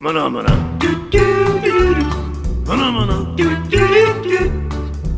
Maná, maná. Maná, maná.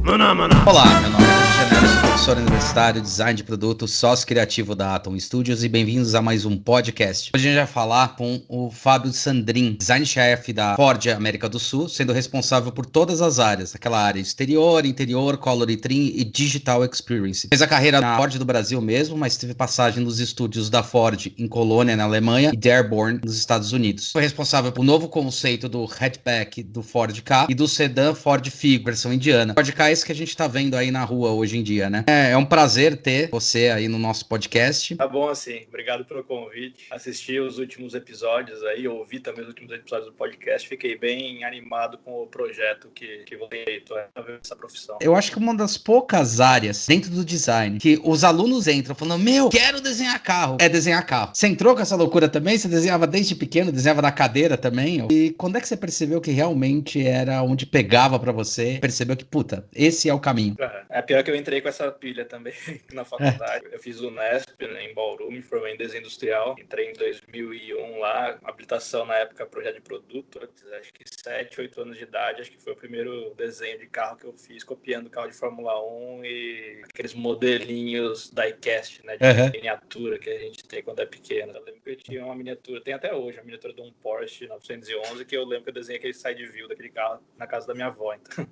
Maná, maná. Olá, meu nome é Cristiano Neves, professor universitário, design de produto, sócio criativo da Atom Studios e bem-vindos a mais um podcast. Hoje a gente vai falar com o Fábio Sandrin, design-chefe da Ford América do Sul, sendo responsável por todas as áreas, aquela área exterior, interior, color e trim e digital experience. Fez a carreira na Ford do Brasil mesmo, mas teve passagem nos estúdios da Ford em Colônia, na Alemanha, e Dearborn, nos Estados Unidos. Foi responsável pelo novo conceito do hatchback do Ford Ka e do sedã Ford Figo, versão indiana. Ford Ka é esse que a gente tá vendo aí na rua hoje em dia, né? É um prazer ter você aí no nosso podcast. Tá bom, assim. Obrigado pelo convite. Assisti os últimos episódios aí, ouvi também os últimos episódios do podcast. Fiquei bem animado com o projeto que você feito essa profissão. Eu acho que uma das poucas áreas dentro do design que os alunos entram falando, meu, quero desenhar carro, é desenhar carro. Você entrou com essa loucura também? Você desenhava desde pequeno, desenhava na cadeira também? E quando é que você percebeu que realmente era onde pegava pra você? Percebeu que, puta, esse é o caminho. É pior que eu entrei com essa pilha também na faculdade. Eu fiz o Unesp, né, em Bauru, me formei em desenho industrial. Entrei em 2001 lá, habilitação na época projeto de produto. Acho que 7, 8 anos de idade. Acho que foi o primeiro desenho de carro que eu fiz, copiando carro de Fórmula 1 e aqueles modelinhos diecast, né, de miniatura que a gente tem quando é pequeno. Eu lembro que eu tinha uma miniatura, tem até hoje, uma miniatura de um Porsche 911, que eu lembro que eu desenhei aquele side view daquele carro na casa da minha avó. Então,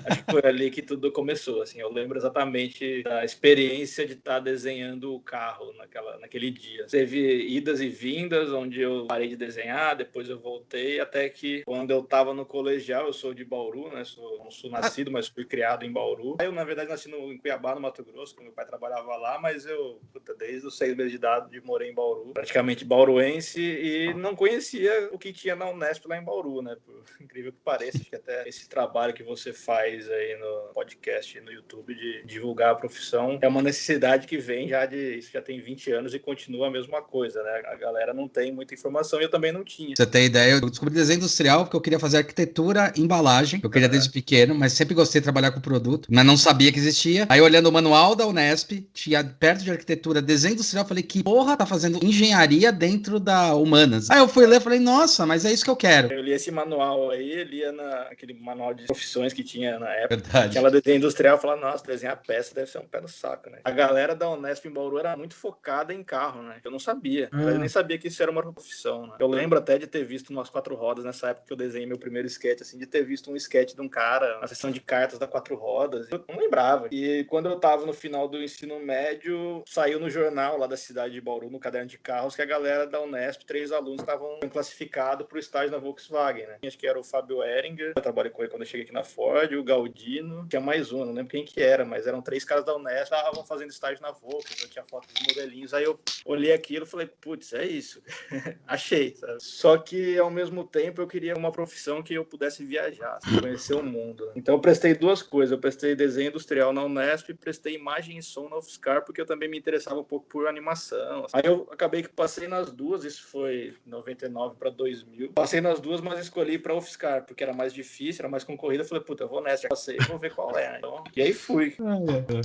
acho que foi ali que tudo começou, assim. Eu lembro exatamente da experiência de estar desenhando o carro naquele dia. Teve idas e vindas, onde eu parei de desenhar, depois eu voltei, até que quando eu estava no colegial, eu sou de Bauru, né? Não sou nascido, mas fui criado em Bauru. Eu, na verdade, nasci em Cuiabá, no Mato Grosso, que meu pai trabalhava lá, mas eu, desde os 6 meses de idade, morei em Bauru, praticamente bauruense, e não conhecia o que tinha na Unesp lá em Bauru, né? Por incrível que pareça, acho que até esse trabalho que você faz aí no podcast, no YouTube, de divulgar a profissão, é uma necessidade que vem isso já tem 20 anos e continua a mesma coisa, né? A galera não tem muita informação e eu também não tinha. Você tem ideia, eu descobri desenho industrial porque eu queria fazer arquitetura e embalagem. Eu queria desde pequeno, mas sempre gostei de trabalhar com produto, mas não sabia que existia. Aí olhando o manual da Unesp, tinha perto de arquitetura desenho industrial, falei, que porra tá fazendo engenharia dentro da Humanas? Aí eu fui ler e falei, nossa, mas é isso que eu quero. Eu li esse manual aí, lia naquele manual de profissões que tinha na época. Verdade. Tinha lá desenho industrial, eu falava, nossa, desenhar peça deve ser um pé no saco, né? A galera da Unesp em Bauru era muito focada em carro, né? Eu não sabia. Eu nem sabia que isso era uma profissão, né? Eu lembro até de ter visto umas 4 rodas nessa época que eu desenhei meu primeiro sketch, assim, de ter visto um sketch de um cara na sessão de cartas da 4 rodas. Eu não lembrava. E quando eu tava no final do ensino médio, saiu no jornal lá da cidade de Bauru, no caderno de carros, que a galera da Unesp, 3 alunos, estavam classificados para o estágio na Volkswagen, né? Acho que era o Fábio Ehringer, eu trabalhei com ele quando eu cheguei aqui na Ford, o Galdino, tinha mais um, não lembro quem que era, mas eram 3 caras da Unesp, estavam fazendo estágio na Volkswagen, eu tinha foto dos modelinhos, aí eu olhei aquilo e falei, putz, é isso. Achei, sabe? Só que, ao mesmo tempo, eu queria uma profissão que eu pudesse viajar, conhecer o mundo. Então, eu prestei 2 coisas. Eu prestei desenho industrial na Unesp e prestei imagem e som na UFSCar, porque eu também me interessava um pouco por animação. Aí eu acabei que passei nas 2, isso foi 99 para 2000. Passei nas 2, mas escolhi para UFSCar, porque era mais difícil, era mais concorrida. Eu falei, puta, eu vou nessa, já passei, vou ver qual é. Então, e aí fui.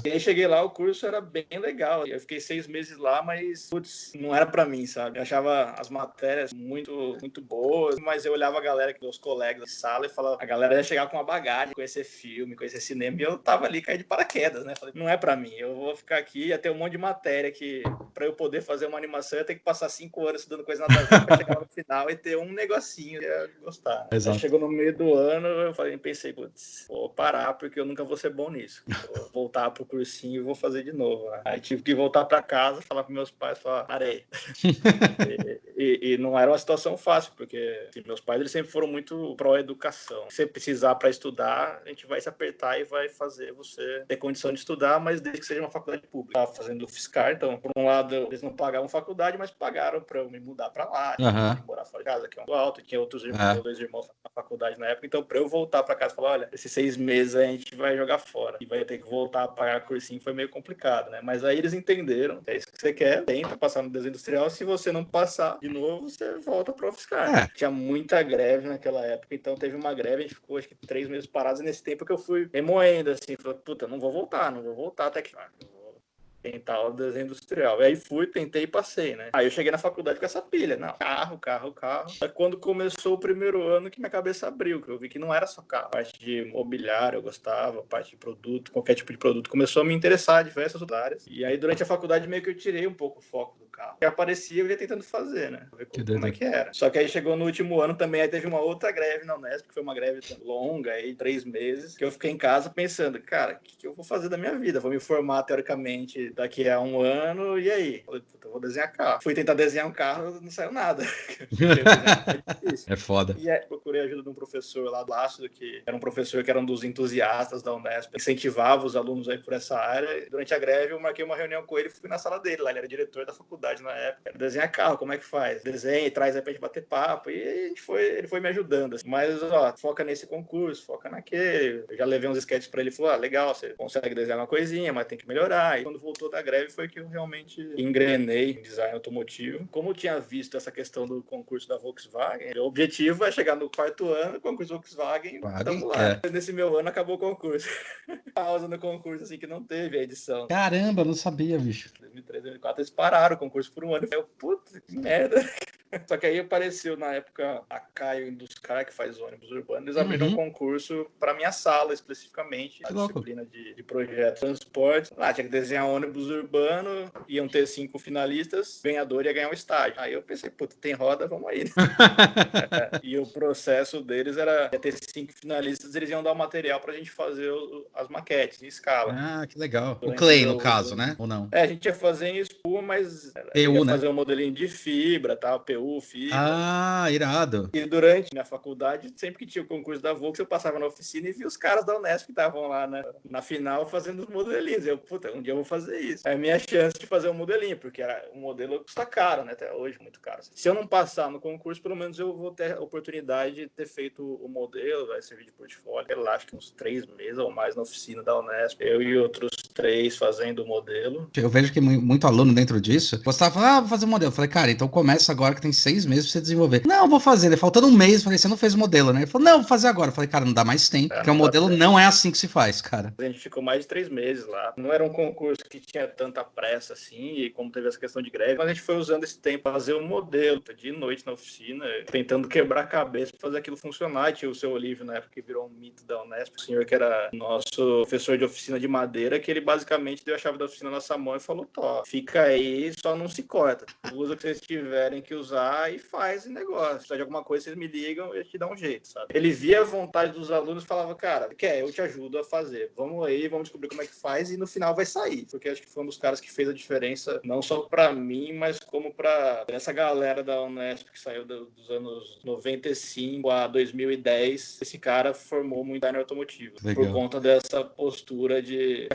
E aí cheguei lá, o curso era bem legal. Eu fiquei 6 meses lá, mas, putz, não era pra mim, sabe? Eu achava as matérias muito, muito boas, mas eu olhava a galera, meus colegas da sala, e falava, a galera ia chegar com uma bagagem, conhecer filme, conhecer cinema, e eu tava ali, caí de paraquedas, né? Falei, não é pra mim, eu vou ficar aqui, ia ter um monte de matéria que, pra eu poder fazer uma animação, eu ia ter que passar 5 anos estudando coisa nada a ver, pra chegar no final e ter um negocinho, eu ia gostar. Né? Aí chegou no meio do ano, eu pensei, putz, vou parar, porque eu nunca vou ser bom nisso. Vou voltar pro cursinho e vou fazer de novo. Né? Aí tive que voltar pra casa, falar pros meus pais, falar, parei. E não era uma situação fácil, porque assim, meus pais eles sempre foram muito pró-educação. Se você precisar para estudar, a gente vai se apertar e vai fazer você ter condição de estudar, mas desde que seja uma faculdade pública. Eu estava fazendo o FSCar, então, por um lado, eles não pagavam faculdade, mas pagaram para eu me mudar para lá, morar fora de casa, que é um alto, tinha outros irmãos, 2 irmãos na faculdade na época, então para eu voltar para casa e falar, olha, esses 6 meses a gente vai jogar fora e vai ter que voltar a pagar cursinho, foi meio complicado, né? Mas aí eles entenderam, é isso que você quer, tenta passar no desenho industrial, se você não passar de novo, você volta pro UFSCar. Tinha muita greve naquela época, então teve uma greve, a gente ficou acho que 3 meses parados, e nesse tempo que eu fui remoendo, assim, falei, puta, não vou voltar, até que tentar o desenho industrial. E aí tentei e passei, né? Aí eu cheguei na faculdade com essa pilha. Não, carro. Aí quando começou o primeiro ano que minha cabeça abriu, que eu vi que não era só carro. A parte de mobiliário eu gostava, a parte de produto, qualquer tipo de produto. Começou a me interessar em diversas áreas. E aí durante a faculdade meio que eu tirei um pouco o foco do carro. E aparecia eu ia tentando fazer, né? Pra ver como é que era. Só que aí chegou no último ano também, aí teve uma outra greve na Unesp, que foi uma greve longa, aí 3 meses, que eu fiquei em casa pensando, cara, o que eu vou fazer da minha vida? Vou me formar teoricamente daqui a 1 ano, e aí? Falei, puta, eu vou desenhar carro. Fui tentar desenhar um carro, não saiu nada. É foda. E aí, procurei a ajuda de um professor lá do Ácido, que era um professor que era um dos entusiastas da Unesp, incentivava os alunos aí por essa área. Durante a greve, eu marquei uma reunião com ele, fui na sala dele lá, ele era diretor da faculdade na época. Desenhar carro, como é que faz? Desenha e traz aí pra gente bater papo. E aí ele foi me ajudando. Assim. Mas, ó, foca nesse concurso, foca naquele. Eu já levei uns sketches pra ele e falou, legal, você consegue desenhar uma coisinha, mas tem que melhorar. E quando voltou da greve foi que eu realmente engrenei em design automotivo. Como eu tinha visto essa questão do concurso da Volkswagen, o objetivo é chegar no 4º ano, concurso Volkswagen, tamo lá. Nesse meu ano acabou o concurso. Pausa no concurso, assim, que não teve a edição. Caramba, não sabia, bicho. 2003, 2004, eles pararam o concurso por 1 ano. Eu, puta, que merda. Só que aí apareceu na época a Caio Induscar, que faz ônibus urbano, eles abriram um concurso para minha sala especificamente, a disciplina de projeto transporte. Lá tinha que desenhar ônibus urbano, iam ter 5 finalistas, ganhador ia ganhar um estágio. Aí eu pensei, puta, tem roda, vamos aí. E o processo deles ia ter 5 finalistas, eles iam dar o material pra gente fazer as maquetes em escala. Ah, que legal. O Clay, no caso, né? Ou não? A gente ia fazer em espuma, mas ia fazer um modelinho de fibra, tal, PU, fibra. Ah, irado. E durante minha faculdade, sempre que tinha o concurso da Volks, eu passava na oficina e via os caras da Unesp que estavam lá na final fazendo os modelinhos. Eu, puta, um dia eu vou fazer isso. É a minha chance de fazer um modelinho, porque um modelo custa caro, né? Até hoje, muito caro. Se eu não passar no concurso, pelo menos eu vou ter a oportunidade de ter feito o modelo, vai servir de portfólio. Eu acho que uns 3 meses ou mais na oficina da Unesp. Eu e outros 3 fazendo o modelo. Eu vejo que muito aluno dentro disso gostava de falar, vou fazer um modelo. Eu falei, cara, então começa agora que tem 6 meses pra você desenvolver. Não, vou fazer. Faltando 1 mês, falei, você não fez o modelo, né? Ele falou, não, vou fazer agora. Eu falei, cara, não dá mais tempo, porque o modelo não é assim que se faz, cara. A gente ficou mais de 3 meses lá. Não era um concurso que tinha tanta pressa assim, e como teve essa questão de greve, mas a gente foi usando esse tempo pra fazer um modelo, de noite na oficina, tentando quebrar a cabeça pra fazer aquilo funcionar. E tinha o seu Olívio na época que virou um mito da Unesp, o senhor que era nosso professor de oficina de madeira, que ele basicamente deu a chave da oficina na nossa mão e falou, fica aí, só não se corta. Usa o que vocês tiverem que usar e faz o negócio. Se precisar de alguma coisa, vocês me ligam e eu te dá um jeito, sabe? Ele via a vontade dos alunos e falava, cara, eu te ajudo a fazer. Vamos aí, vamos descobrir como é que faz e no final vai sair. Porque acho que foi um dos caras que fez a diferença, não só pra mim, mas como pra essa galera da Unesp que saiu dos anos 95 a 2010. Esse cara formou muito design automotivo. Legal. Por conta dessa postura de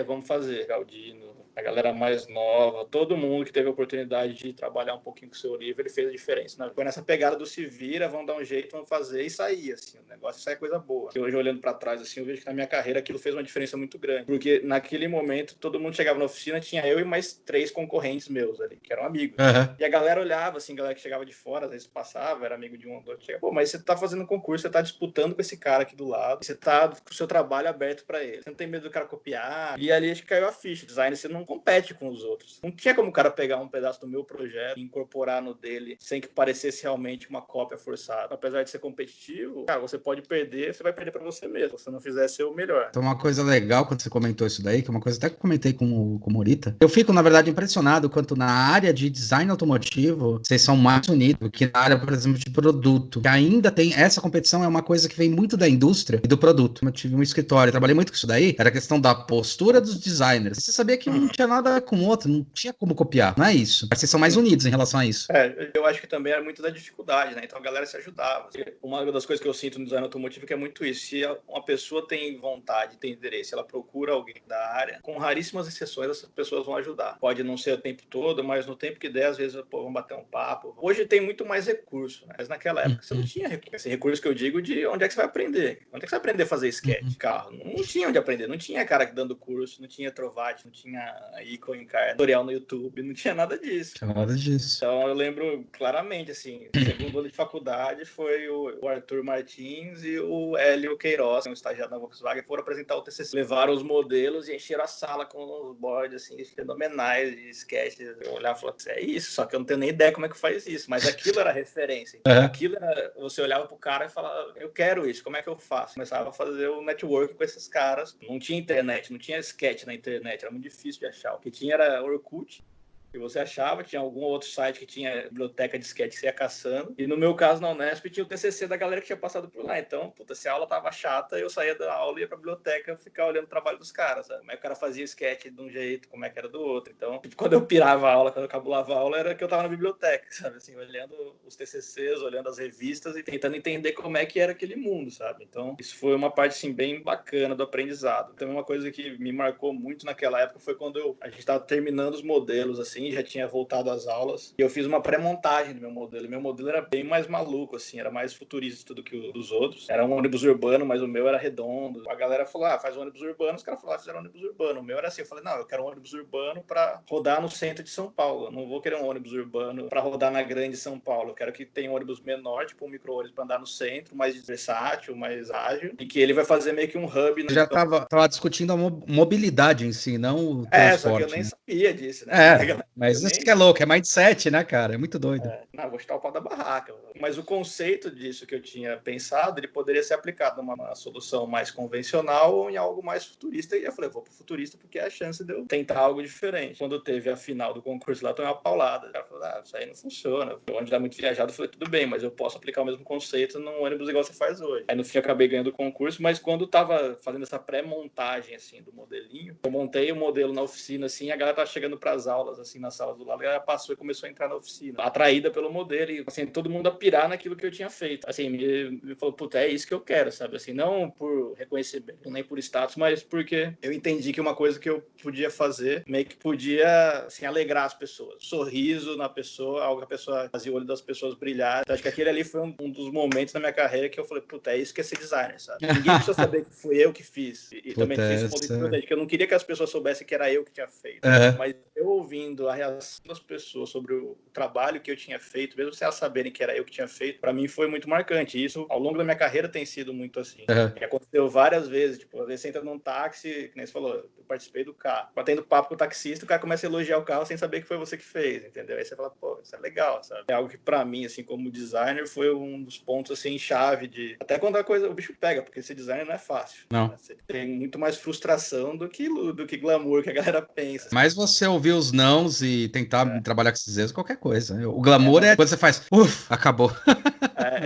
vamos fazer. Galdino, a galera mais nova, todo mundo que teve a oportunidade de trabalhar um pouquinho com o seu Olívio, ele fez a diferença. Né? Foi nessa pegada do se vira, vamos dar um jeito, vamos fazer e sair, assim, o negócio sai coisa boa. E hoje, olhando pra trás, assim, eu vejo que na minha carreira aquilo fez uma diferença muito grande, porque naquele momento, todo mundo chegava na oficina, tinha eu e mais 3 concorrentes meus ali, que eram amigos. E a galera olhava, assim, a galera que chegava de fora, às vezes passava, era amigo de um ou do outro, chegava, pô, mas você tá fazendo concurso, você tá disputando com esse cara aqui do lado, você tá com o seu trabalho aberto pra ele, você não tem medo do cara copiar, e ali acho que caiu a ficha, design, você não compete com os outros. Não tinha como o cara pegar um pedaço do meu projeto e incorporar no dele sem que parecesse realmente uma cópia forçada. Apesar de ser competitivo, cara, você pode perder, você vai perder pra você mesmo. Se você não fizer ser o melhor. Então, uma coisa legal quando você comentou isso daí, que é uma coisa até que eu comentei com o Morita, eu fico, na verdade, impressionado quanto na área de design automotivo, vocês são mais unidos que na área, por exemplo, de produto. Que ainda tem, essa competição é uma coisa que vem muito da indústria e do produto. Eu tive um escritório, trabalhei muito com isso daí, era a questão da postura dos designers. Você sabia que não tinha nada com o outro, não tinha como copiar, não é isso. Mas vocês são mais unidos em relação a isso. Eu acho que também era muito da dificuldade, né? Então a galera se ajudava. Uma das coisas que eu sinto no design automotivo é muito isso. Se uma pessoa tem vontade, tem interesse, ela procura alguém da área, com raríssimas exceções, essas pessoas vão ajudar. Pode não ser o tempo todo, mas no tempo que der, às vezes, vão bater um papo. Hoje tem muito mais recurso, né? Mas naquela época você não tinha recurso. Esse recurso que eu digo de onde é que você vai aprender. Onde é que você vai aprender a fazer sketch de carro? Não tinha onde aprender. Não tinha cara dando curso, não tinha Trovati, não tinha ícone, cara, tutorial no YouTube, não tinha nada disso. Tinha nada disso. Então eu lembro claramente, assim, segundo ano de faculdade foi o Arthur Martins e o Hélio Queiroz, um estagiário da Volkswagen, foram apresentar o TCC. Levaram os modelos e encheram a sala com os boards, assim, fenomenais de sketches. Eu olhava e falava, é isso, só que eu não tenho nem ideia como é que faz isso. Mas aquilo era referência. Aquilo era, você olhava pro cara e falava, eu quero isso, como é que eu faço? Começava a fazer o network com esses caras. Não tinha internet, não tinha sketch na internet, era muito difícil de achar. O que tinha era Orkut, que você achava, tinha algum outro site que tinha biblioteca de sketch que você ia caçando. E no meu caso, na Unesp, tinha o TCC da galera que tinha passado por lá. Então, puta, se a aula tava chata, eu saía da aula e ia pra biblioteca ficar olhando o trabalho dos caras, sabe? Como é que o cara fazia sketch de um jeito, como é que era do outro. Então, tipo, quando eu pirava a aula, quando eu cabulava a aula, era que eu tava na biblioteca, sabe? Assim, olhando os TCCs, olhando as revistas e tentando entender como é que era aquele mundo, sabe? Então, isso foi uma parte, assim, bem bacana do aprendizado. Também uma coisa que me marcou muito naquela época foi quando a gente tava terminando os modelos, assim, já tinha voltado às aulas, e eu fiz uma pré-montagem do meu modelo. Meu modelo era bem mais maluco, assim, era mais futurista do que o dos outros. Era um ônibus urbano, mas o meu era redondo. A galera falou, faz um ônibus urbano, os caras falaram, fizeram um ônibus urbano. O meu era assim, eu falei, não, eu quero um ônibus urbano para rodar no centro de São Paulo. Eu não vou querer um ônibus urbano para rodar na grande São Paulo. Eu quero que tenha um ônibus menor, tipo um micro-ônibus para andar no centro, mais versátil, mais ágil, e que ele vai fazer meio que um hub. Já tava discutindo a mobilidade em si, não o Só que eu transporte, nem né? sabia disso, né? Mas isso que é louco, é mindset, né, cara? É muito doido. Não, vou chutar o pau da barraca. Mas o conceito disso que eu tinha pensado, ele poderia ser aplicado numa solução mais convencional ou em algo mais futurista. E eu falei, vou pro futurista porque é a chance de eu tentar algo diferente. Quando teve a final do concurso lá, tomei uma paulada. O cara falou, isso aí não funciona. Onde dá muito viajado, eu falei, tudo bem, mas eu posso aplicar o mesmo conceito num ônibus igual você faz hoje. Aí no fim acabei ganhando o concurso, mas quando tava fazendo essa pré-montagem, assim, do modelinho, eu montei o modelo na oficina, assim, a galera tava chegando pras aulas, assim, na sala do lado, a galera passou e começou a entrar na oficina, atraída pelo modelo, e, assim, todo mundo a pirar naquilo que eu tinha feito. Assim, me falou, puta, é isso que eu quero, sabe? Assim, não por reconhecimento, nem por status, mas porque eu entendi que uma coisa que eu podia fazer, meio que podia, assim, alegrar as pessoas. Sorriso na pessoa, algo que a pessoa fazia o olho das pessoas brilhar. Então, acho que aquele ali foi um dos momentos da minha carreira que eu falei, puta, é isso que é ser designer, sabe? Ninguém precisa saber que foi eu que fiz. E também fiz esse ponto importante, que eu não queria que as pessoas soubessem que era eu que tinha feito. Mas eu ouvindo a reação das pessoas sobre o trabalho que eu tinha feito, mesmo sem elas saberem que era eu que tinha feito, para mim foi muito marcante. E isso, ao longo da minha carreira, tem sido muito assim. E aconteceu várias vezes, tipo, às vezes você entra num táxi, que nem você falou, eu participei do carro. Batendo papo com o taxista, o cara começa a elogiar o carro sem saber que foi você que fez, entendeu? Aí você fala, pô, isso é legal, sabe? É algo que para mim, assim, como designer, foi um dos pontos, assim, chave de... Até quando a coisa, o bicho pega, porque ser designer não é fácil. Não. Né? Você tem muito mais frustração do que glamour que a galera pensa. Mas você ouvir os nãos e tentar trabalhar com esses erros, qualquer coisa. O glamour é quando você faz, acabou.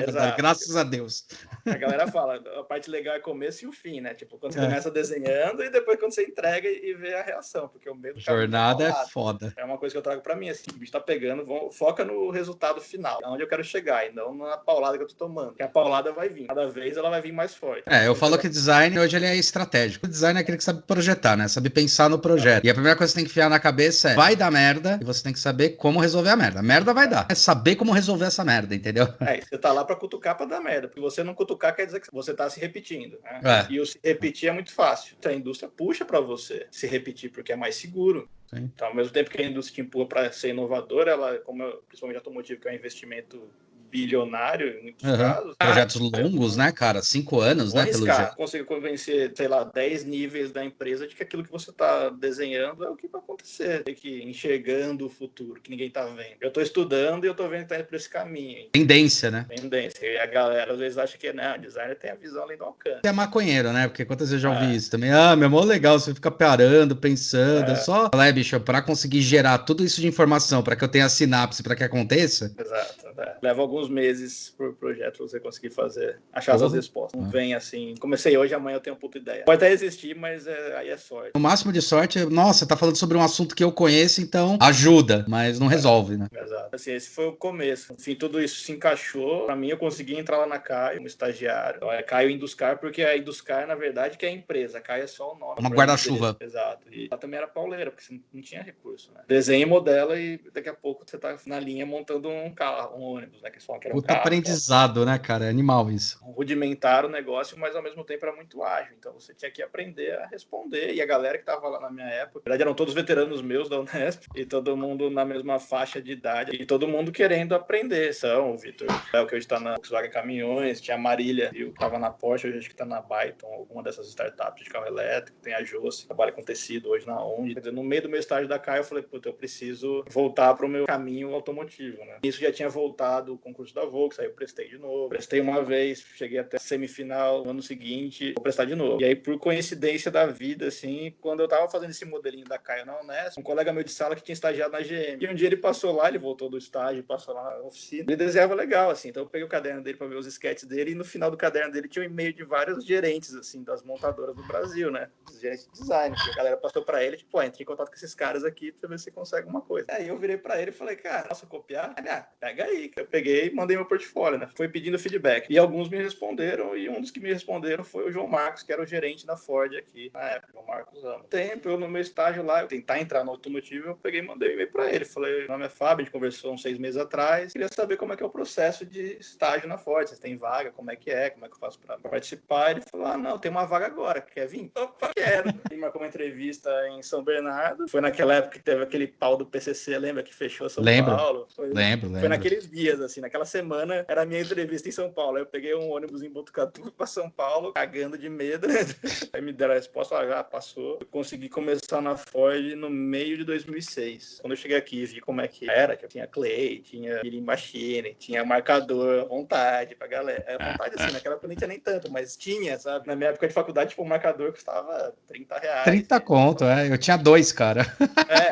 Exato. Graças a Deus. A galera fala, a parte legal é o começo e o fim, né? Tipo, quando você começa desenhando e depois quando você entrega e vê a reação, porque o medo... Jornada é foda. É uma coisa que eu trago pra mim, assim, o bicho tá pegando, foca no resultado final, aonde eu quero chegar, e não na paulada que eu tô tomando. Que a paulada vai vir, cada vez ela vai vir mais forte. Eu falo que design hoje ele é estratégico. O design é aquele que sabe projetar, né? Sabe pensar no projeto. E a primeira coisa que você tem que enfiar na cabeça é, vai dar merda, e você tem que saber como resolver a merda. A merda vai dar. É saber como resolver essa merda, entendeu? Você tá lá pra cutucar pra dar merda, porque você não cutucar quer dizer que você tá se repetindo, né? E o se repetir é muito fácil. Então a indústria puxa pra você se repetir, porque é mais seguro. Sim. Então, ao mesmo tempo que a indústria te empurra para ser inovadora, ela, principalmente automotivo, que é um investimento bilionário, em muitos casos. Projetos longos, né, cara? 5 anos, né? Pelo jeito. Conseguir convencer, sei lá, 10 níveis da empresa de que aquilo que você está desenhando é o que vai acontecer. Tem que ir enxergando o futuro, que ninguém está vendo. Eu estou estudando e eu estou vendo que está indo por esse caminho. Tendência, né? Tendência. E a galera às vezes acha que, não, designer tem a visão além do alcance. É maconheiro, né? Porque quantas vezes eu já ouvi isso também? Meu, é mó legal, você fica parando, pensando. Só, bicho, para conseguir gerar tudo isso de informação, para que eu tenha a sinapse, para que aconteça. Exato. Leva alguns meses por projeto pra você conseguir achar essas respostas. Não vem assim, comecei hoje, amanhã eu tenho uma puta ideia. Pode até existir, mas aí é sorte. O máximo de sorte é, nossa, tá falando sobre um assunto que eu conheço, então ajuda, mas não resolve, né? Exato. Assim, esse foi o começo. Enfim, tudo isso se encaixou. Pra mim, eu consegui entrar lá na Caio, como estagiário. Então, Caio Induscar, porque a Induscar, na verdade, que é a empresa. A Caio é só o nome. Uma guarda-chuva. Exato. E ela também era pauleira, porque você não tinha recurso, né? Desenha e modela e daqui a pouco você tá na linha montando um carro, um ônibus, né? Que eles falam que era um Puta carro. aprendizado, né, cara? É animal isso. Rudimentar o negócio, mas ao mesmo tempo era muito ágil. Então você tinha que aprender a responder. E a galera que tava lá na minha época, na verdade eram todos veteranos meus da Unesp, e todo mundo na mesma faixa de idade, e todo mundo querendo aprender. São o Vitor, que hoje tá na Volkswagen Caminhões, tinha a Marília, que tava na Porsche, hoje acho que tá na Byton, alguma dessas startups de carro elétrico, tem a Josi, que trabalha com tecido hoje na ONG. Quer dizer, no meio do meu estágio da CAI, eu falei, puta, eu preciso voltar pro meu caminho automotivo, né? Isso já tinha voltado o concurso da Volks, aí eu prestei de novo. Prestei uma vez, cheguei até a semifinal no ano seguinte, vou prestar de novo. E aí, por coincidência da vida, assim, quando eu tava fazendo esse modelinho da Caio na Unesp, um colega meu de sala que tinha estagiado na GM. E um dia ele passou lá, ele voltou do estágio, passou lá na oficina. Ele desenhava legal, assim. Então eu peguei o caderno dele pra ver os sketches dele, e no final do caderno dele tinha um e-mail de vários gerentes, assim, das montadoras do Brasil, né? Os gerentes de design. Que a galera passou pra ele, tipo, entre em contato com esses caras aqui pra ver se você consegue alguma coisa. Aí eu virei pra ele e falei, cara, posso copiar? Ele, pega aí. Eu peguei e mandei meu portfólio, né? Foi pedindo feedback. E alguns me responderam, e um dos que me responderam foi o João Marcos, que era o gerente da Ford aqui na época. O Marcos Amo. Tempo, eu no meu estágio lá, eu tentar entrar no automotivo, eu peguei e mandei um e-mail pra ele. Falei, meu nome é Fábio, a gente conversou uns 6 meses atrás, queria saber como é que é o processo de estágio na Ford, vocês têm vaga, como é que eu faço pra participar? Ele falou, não, tem uma vaga agora, quer vir? Opa, quero. Ele marcou uma entrevista em São Bernardo, foi naquela época que teve aquele pau do PCC, lembra que fechou São Paulo? Lembro. Foi naqueles dias, assim, naquela semana, era a minha entrevista em São Paulo. Aí eu peguei um ônibus em Botucatu pra São Paulo, cagando de medo, né? Aí me deram a resposta, já passou. Eu consegui começar na Ford no meio de 2006. Quando eu cheguei aqui, vi como é que era, que tinha Clay, tinha Milling Machine, tinha marcador, vontade pra galera. Vontade, assim, naquela época nem tinha nem tanto, mas tinha, sabe? Na minha época de faculdade, tipo, o marcador custava R$30. 30 conto, eu tinha 2, cara.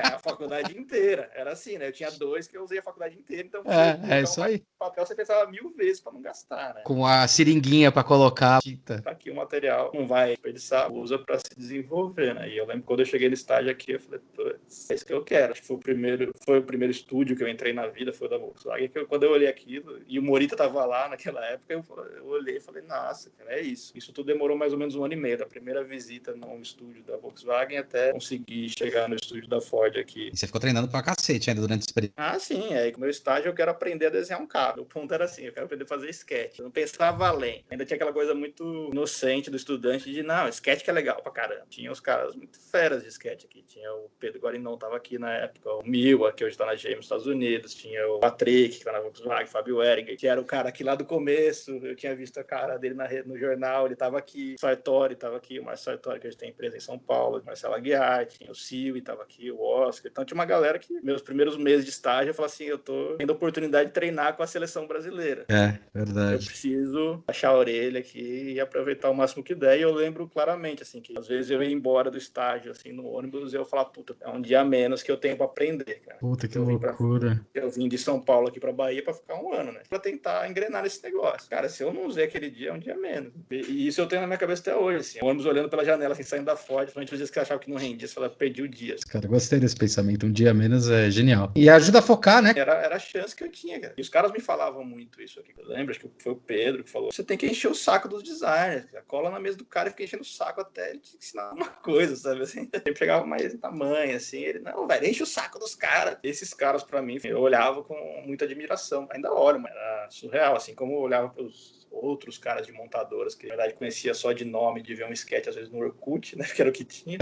A faculdade inteira. Era assim, né? Eu tinha 2 que eu usei a faculdade inteira, então É isso aí. papel você pensava 1000 vezes para não gastar, né? Com a seringuinha pra colocar tinta. Tá aqui o material, não vai desperdiçar, usa para se desenvolver, né? E eu lembro quando eu cheguei no estágio aqui, eu falei, putz, é isso que eu quero. Acho que foi o primeiro estúdio que eu entrei na vida, foi o da Volkswagen. Quando eu olhei aquilo, e o Morita tava lá naquela época, eu olhei e falei, nossa, cara, é isso. Isso tudo demorou mais ou menos 1 ano e meio, da primeira visita no estúdio da Volkswagen até conseguir chegar no estúdio da Ford aqui. E você ficou treinando pra cacete ainda durante esse período. Sim. Aí, com o meu estágio, eu quero aprender a desenhar um carro. O ponto era assim, eu quero aprender a fazer sketch. Eu não pensava além. Ainda tinha aquela coisa muito inocente do estudante de, não, sketch que é legal pra caramba. Tinha os caras muito feras de sketch aqui. Tinha o Pedro Guarinon, tava aqui na época. O Milwa, que hoje tá na GM nos Estados Unidos. Tinha o Patrick, que tá na Volkswagen. Fábio Ehringer, que era o cara aqui lá do começo. Eu tinha visto a cara dele no jornal. Ele tava aqui. O Sartori tava aqui. O Marcelo Sartori, que hoje tem empresa em São Paulo. Marcelo Aguiar. Tinha o Silvio, tava aqui. O Oscar. Então tinha uma galera que, meus primeiros meses de estágio, eu falei assim, eu tô tendo a oportunidade de treinar com a seleção brasileira. Verdade. Eu preciso achar a orelha aqui e aproveitar o máximo que der. E eu lembro claramente, assim, que às vezes eu ia embora do estágio, assim, no ônibus, e eu falava, puta, é um dia a menos que eu tenho pra aprender, cara. Puta, que loucura. Eu vim de São Paulo aqui pra Bahia pra ficar 1 ano, né? Pra tentar engrenar nesse negócio. Cara, se eu não usei aquele dia, é um dia a menos. E isso eu tenho na minha cabeça até hoje, assim. O ônibus olhando pela janela, assim, saindo da Ford, principalmente os dias que eu achava que não rendia, você fala, perdi o dia. Cara, gostei desse pensamento. Um dia a menos é genial. E ajuda a focar, né? Era a chance que eu tinha, cara. E os caras me falavam muito isso aqui. Eu lembro, acho que foi o Pedro que falou, você tem que encher o saco dos designers, cara. Cola na mesa do cara e fica enchendo o saco até ele te ensinar uma coisa, sabe? Assim, ele pegava mais tamanho, assim, ele, não, velho, enche o saco dos caras. Esses caras, pra mim, eu olhava com muita admiração. Ainda olho, mas era surreal, assim, como eu olhava pros outros caras de montadoras, que na verdade conhecia só de nome, de ver um sketch, às vezes no Orkut, né, que era o que tinha.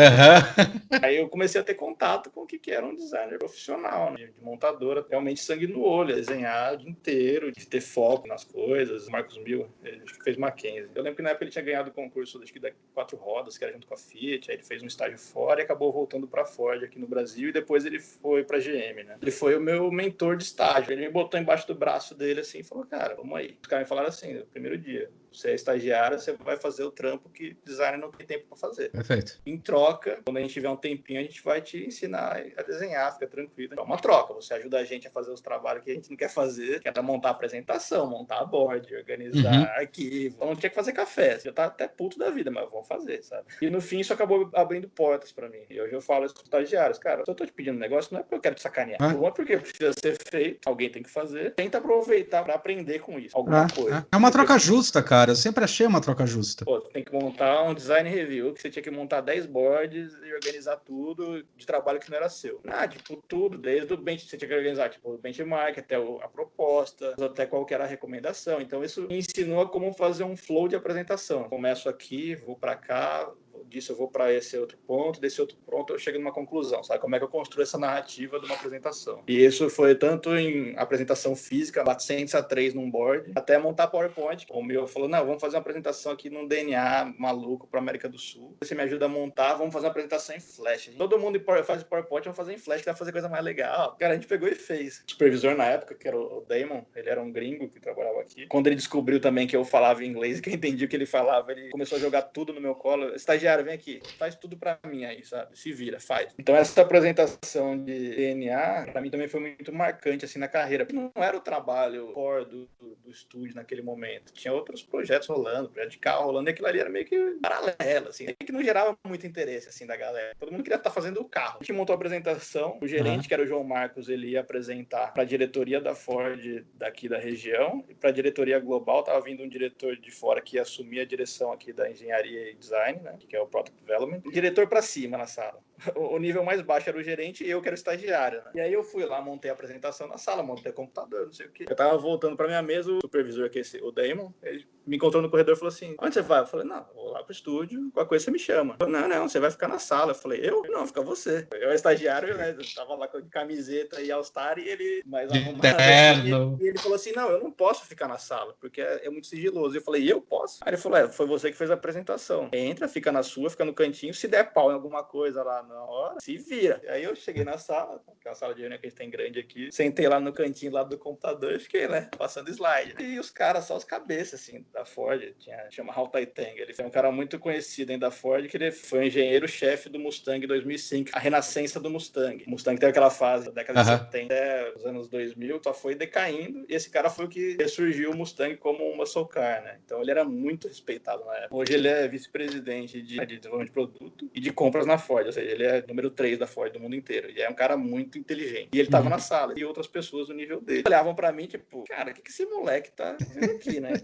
Aí eu comecei a ter contato com o que era um designer profissional, né, de montadora, realmente sangue no olho, desenhar o dia inteiro, de ter foco nas coisas. O Marcos Mil, ele fez Mackenzie. Eu lembro que na época ele tinha ganhado o concurso, acho que da 4 rodas, que era junto com a Fiat, aí ele fez um estágio fora e acabou voltando pra Ford aqui no Brasil, e depois ele foi pra GM, né. Ele foi o meu mentor de estágio, ele me botou embaixo do braço dele, assim, e falou, cara, vamos aí. Os caras me falaram assim, primeiro dia, você é estagiário, você vai fazer o trampo que designer não tem tempo para fazer. Perfeito. Em troca, quando a gente tiver um tempinho, a gente vai te ensinar a desenhar, fica tranquilo. É uma troca, você ajuda a gente a fazer os trabalhos que a gente não quer fazer, que é montar apresentação, montar board, organizar arquivo. Então não tinha que fazer café, você já tá até puto da vida, mas vamos fazer, sabe? E no fim isso acabou abrindo portas para mim. E hoje eu falo isso com os estagiários, cara, se eu tô te pedindo um negócio, não é porque eu quero te sacanear. Não é porque precisa ser feito, alguém tem que fazer. Tenta aproveitar para aprender com isso, alguma coisa. É uma troca justa, cara. cara. Eu sempre achei uma troca justa. Pô, tu tem que montar um design review, que você tinha que montar 10 boards e organizar tudo de trabalho que não era seu. Tipo, tudo, desde o bench, você tinha que organizar, tipo, o benchmark, até a proposta, até qual que era a recomendação. Então, isso me ensinou a como fazer um flow de apresentação. Começo aqui, vou para cá, disso eu vou para esse outro ponto, desse outro ponto eu chego numa conclusão, sabe? Como é que eu construo essa narrativa de uma apresentação. E isso foi tanto em apresentação física, 400:3 num board, até montar PowerPoint. O meu falou, não, vamos fazer uma apresentação aqui num DNA maluco para América do Sul. Você me ajuda a montar, vamos fazer uma apresentação em Flash. Todo mundo faz PowerPoint, vamos fazer em Flash, que vai fazer coisa mais legal. Cara, a gente pegou e fez. O supervisor na época, que era o Damon, ele era um gringo que trabalhava aqui. Quando ele descobriu também que eu falava inglês e que eu entendi o que ele falava, ele começou a jogar tudo no meu colo. Estagiário, vem aqui, faz tudo pra mim aí, sabe? Se vira, faz. Então essa apresentação de DNA, pra mim também foi muito marcante, assim, na carreira. Não era o trabalho core do estúdio naquele momento. Tinha outros projetos rolando, projeto de carro rolando, e aquilo ali era meio que paralelo, assim, que não gerava muito interesse, assim, da galera. Todo mundo queria estar fazendo o carro. A gente montou a apresentação, o gerente, que era o João Marcos, ele ia apresentar pra diretoria da Ford daqui da região, e pra diretoria global tava vindo um diretor de fora que ia assumir a direção aqui da engenharia e design, né, que é o Product Development, diretor para cima na sala. O nível mais baixo era o gerente e eu que era o estagiário, né? E aí eu fui lá, montei a apresentação na sala, montei o computador, não sei o quê. Eu tava voltando pra minha mesa, o supervisor, que é o Damon, ele me encontrou no corredor e falou assim, onde você vai? Eu falei, não, vou lá pro estúdio, qualquer coisa você me chama. Falei, não, você vai ficar na sala. Eu falei, eu? Não, fica você. Eu era estagiário, né? Eu tava lá com camiseta e all-star e ele mais arrumado assim, e ele falou assim, não, eu não posso ficar na sala, porque é muito sigiloso. Eu falei, eu posso? Aí ele falou, foi você que fez a apresentação. Entra, fica na sua, fica no cantinho, se der pau em alguma coisa lá na hora, se vira. Aí eu cheguei na sala, que é a sala de reunião que a gente tem grande aqui, sentei lá no cantinho lá do computador e fiquei, né, passando slide. E os caras, só os cabeças, assim, da Ford, chama Hal Taiteng, ele foi um cara muito conhecido ainda da Ford, que ele foi o engenheiro-chefe do Mustang 2005, a renascença do Mustang. O Mustang teve aquela fase da década de 70 até os anos 2000, só foi decaindo, e esse cara foi o que ressurgiu o Mustang como um muscle car, né? Então ele era muito respeitado na época. Hoje ele é vice-presidente de desenvolvimento de produto e de compras na Ford, ou seja, ele é número 3 da Ford do mundo inteiro. E é um cara muito inteligente. E ele tava na sala, e outras pessoas do nível dele olhavam pra mim, tipo, cara, o que esse moleque tá fazendo aqui, né?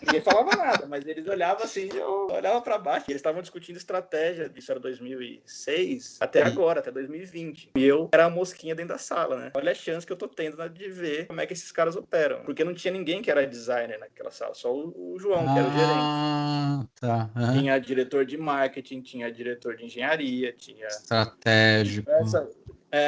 Ninguém falava nada, mas eles olhavam assim, eu olhava pra baixo. E eles estavam discutindo estratégia, isso era 2006, até agora, até 2020. E eu era a mosquinha dentro da sala, né? Olha a chance que eu tô tendo, né, de ver como é que esses caras operam. Porque não tinha ninguém que era designer naquela sala, só o João, que era o gerente. Tá. Tinha diretor de marketing, tinha diretor de engenharia, tinha Estratégico.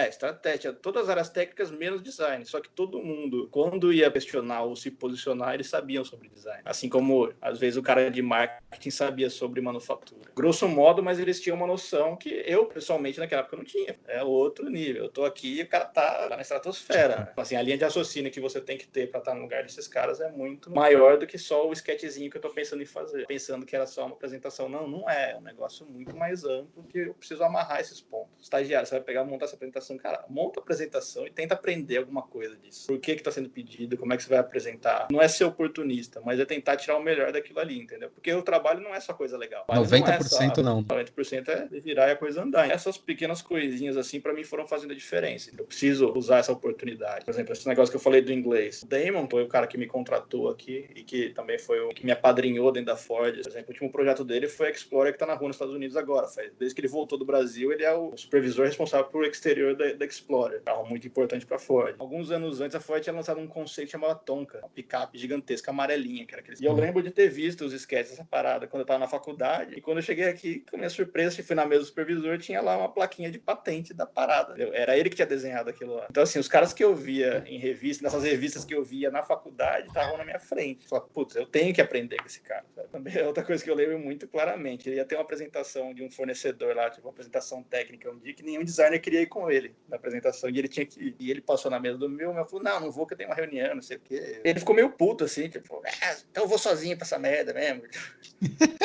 estratégia, todas as áreas técnicas menos design, só que todo mundo, quando ia questionar ou se posicionar, eles sabiam sobre design, assim como às vezes o cara de marketing sabia sobre manufatura, grosso modo, mas eles tinham uma noção que eu, pessoalmente, naquela época não tinha, é outro nível, eu tô aqui e o cara tá na estratosfera, assim, a linha de raciocínio que você tem que ter para estar no lugar desses caras é muito maior do que só o sketchzinho que eu tô pensando em fazer, pensando que era só uma apresentação, não é um negócio muito mais amplo que eu preciso amarrar esses pontos. Estagiário, você vai pegar, montar essa apresentação, cara, monta a apresentação e tenta aprender alguma coisa disso. Por que está sendo pedido, como é que você vai apresentar. Não é ser oportunista, mas é tentar tirar o melhor daquilo ali, entendeu? Porque o trabalho não é só coisa legal. 90% não. 90% é virar e a coisa andar. E essas pequenas coisinhas assim, pra mim, foram fazendo a diferença. Eu preciso usar essa oportunidade. Por exemplo, esse negócio que eu falei do inglês. O Damon foi o cara que me contratou aqui e que também foi o que me apadrinhou dentro da Ford. Por exemplo, o último projeto dele foi a Explorer, que tá na rua nos Estados Unidos agora. Desde que ele voltou do Brasil, ele é o supervisor responsável por exterior da Explorer. Carro muito importante pra Ford. Alguns anos antes, a Ford tinha lançado um conceito chamado Tonka, uma picape gigantesca amarelinha, que era aquele... E eu lembro de ter visto os sketches dessa parada quando eu tava na faculdade. E quando eu cheguei aqui, com a minha surpresa, fui na mesa do supervisor, tinha lá uma plaquinha de patente da parada. Era ele que tinha desenhado aquilo lá. Então, assim, os caras que eu via em revista, nessas revistas que eu via na faculdade, estavam na minha frente. Eu falava, putz, eu tenho que aprender com esse cara. Também é outra coisa que eu lembro muito claramente. Ele ia ter uma apresentação de um fornecedor lá, tipo, uma apresentação técnica um dia, que nenhum designer queria ir com ele na apresentação, e ele tinha que ir. E ele passou na mesa do meu falou, não vou, que eu tenho uma reunião, não sei o quê. Ele ficou meio puto, assim, tipo, então eu vou sozinho pra essa merda mesmo.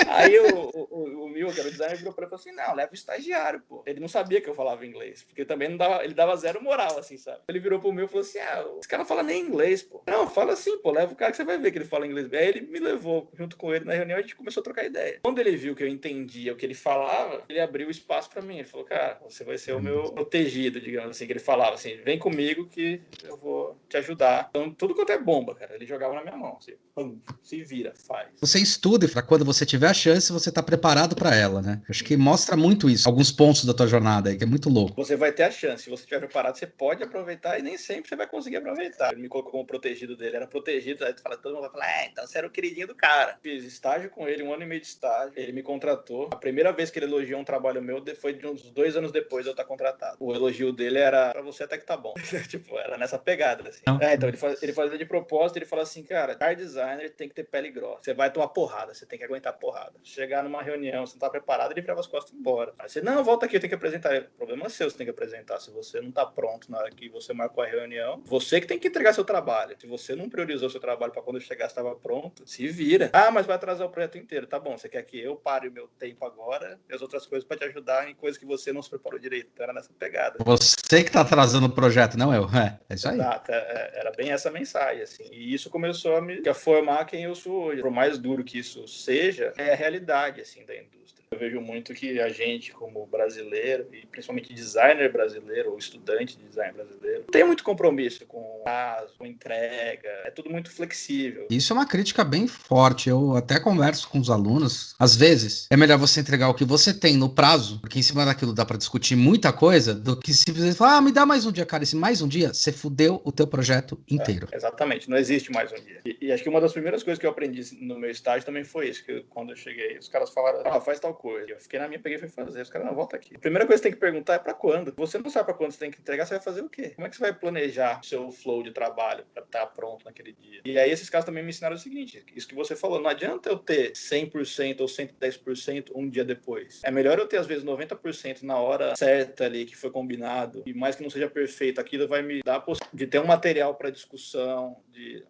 Aí o Mil, que era o designer, virou pra ele e falou assim, não, leva o estagiário, pô. Ele não sabia que eu falava inglês, porque também não dava, ele dava zero moral, assim, sabe? Ele virou pro Mil e falou assim, esse cara não fala nem inglês, pô. Não, fala assim, pô, leva o cara que você vai ver que ele fala inglês. Aí ele me levou junto com ele na reunião e a gente começou a trocar ideia. Quando ele viu que eu entendia o que ele falava, ele abriu espaço pra mim. Ele falou, cara, você vai ser o meu protegido, digamos assim, que ele falava assim, vem comigo que eu vou te ajudar. Então, tudo quanto é bomba, cara, ele jogava na minha mão. Assim, pum, se vira, faz. Você estuda para quando você tiver a chance, você tá preparado para ela, né? Acho que mostra muito isso, alguns pontos da tua jornada aí, que é muito louco. Você vai ter a chance. Se você estiver preparado, você pode aproveitar e nem sempre você vai conseguir aproveitar. Ele me colocou como protegido dele, era protegido. Aí todo mundo vai falar, então você era o queridinho do cara. Fiz estágio com ele, 1 ano e meio de estágio. Ele me contratou. A primeira vez que ele elogiou um trabalho meu foi de uns 2 anos depois de eu estar contratado. O elogio dele era, pra você até que tá bom. Tipo, era nessa pegada, assim. Então ele fazia de propósito, ele fala assim, cara, car designer tem que ter pele grossa. Você vai tomar porrada, você tem que aguentar porrada. Chegar numa reunião, você não tá preparado, ele virava as costas e ir embora. Aí você, não, volta aqui, eu tenho que apresentar. O problema é seu, você tem que apresentar. Se você não tá pronto na hora que você marcou a reunião, você que tem que entregar seu trabalho. Se você não priorizou seu trabalho para quando eu chegar estava pronto, se vira. Ah, mas vai atrasar o projeto inteiro. Tá bom, você quer que eu pare o meu tempo agora e as outras coisas para te ajudar em coisas que você não se preparou direito. Então era nessa pegada. Você que tá atrasando o projeto, não eu. É isso aí. Exato, era bem essa mensagem, assim. E isso começou a formar quem eu sou hoje. Por mais duro que isso seja, é a realidade, assim, da indústria. Eu vejo muito que a gente, como brasileiro, e principalmente designer brasileiro, ou estudante de design brasileiro, não tem muito compromisso com prazo, com entrega. É tudo muito flexível. Isso é uma crítica bem forte. Eu até converso com os alunos. Às vezes, é melhor você entregar o que você tem no prazo, porque em cima daquilo dá para discutir muita coisa, do que simplesmente falar, me dá mais um dia, cara. E se mais um dia, você fudeu o teu projeto inteiro. Exatamente, não existe mais um dia. E acho que uma das primeiras coisas que eu aprendi no meu estágio também foi isso, que quando eu cheguei, os caras falaram, faz tal coisa. Eu fiquei na minha, peguei e fui fazer. Os caras, não, volta aqui. A primeira coisa que você tem que perguntar é pra quando. Você não sabe pra quando você tem que entregar, você vai fazer o quê? Como é que você vai planejar o seu flow de trabalho pra estar pronto naquele dia? E aí esses caras também me ensinaram o seguinte, isso que você falou, não adianta eu ter 100% ou 110% um dia depois. É melhor eu ter, às vezes, 90% na hora certa ali, que foi combinado, e mais que não seja perfeito, aquilo vai me dar a possibilidade de ter um material pra discussão,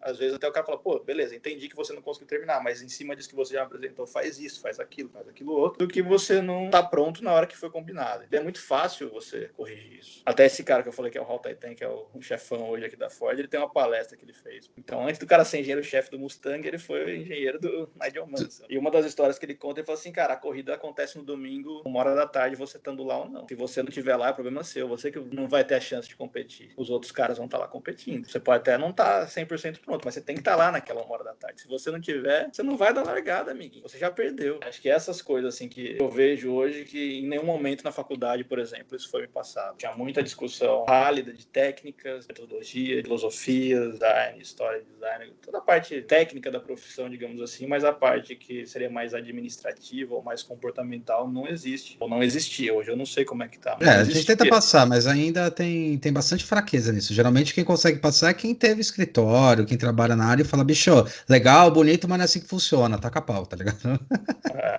às vezes até o cara fala, pô, beleza, entendi que você não conseguiu terminar, mas em cima disso que você já apresentou, faz isso, faz aquilo outro, do que você não tá pronto na hora que foi combinado. É muito fácil você corrigir isso. Até esse cara que eu falei que é o Hal Titan, que é o chefão hoje aqui da Ford, ele tem uma palestra que ele fez. Então, antes do cara ser engenheiro-chefe do Mustang, ele foi o engenheiro do Nigel Mansell. E uma das histórias que ele conta, ele fala assim, cara, a corrida acontece no domingo, 1 hora da tarde, você estando lá ou não. Se você não estiver lá, é problema seu. Você que não vai ter a chance de competir. Os outros caras vão estar lá competindo. Você pode até não estar 100% pronto, mas você tem que estar lá naquela 1 hora da tarde. Se você não tiver, você não vai dar largada, amiguinho. Você já perdeu. Acho que essas coisas, assim, que eu vejo hoje, que em nenhum momento na faculdade, por exemplo, isso foi me passado. Tinha muita discussão válida de técnicas, metodologia, filosofia, design, história de design, toda a parte técnica da profissão, digamos assim, mas a parte que seria mais administrativa ou mais comportamental não existe. Ou não existia. Hoje eu não sei como é que tá. A gente tenta passar, mas ainda tem bastante fraqueza nisso. Geralmente quem consegue passar é quem teve escritório, quem trabalha na área e fala, bicho, legal, bonito, mas não é assim que funciona, taca a pau, tá ligado?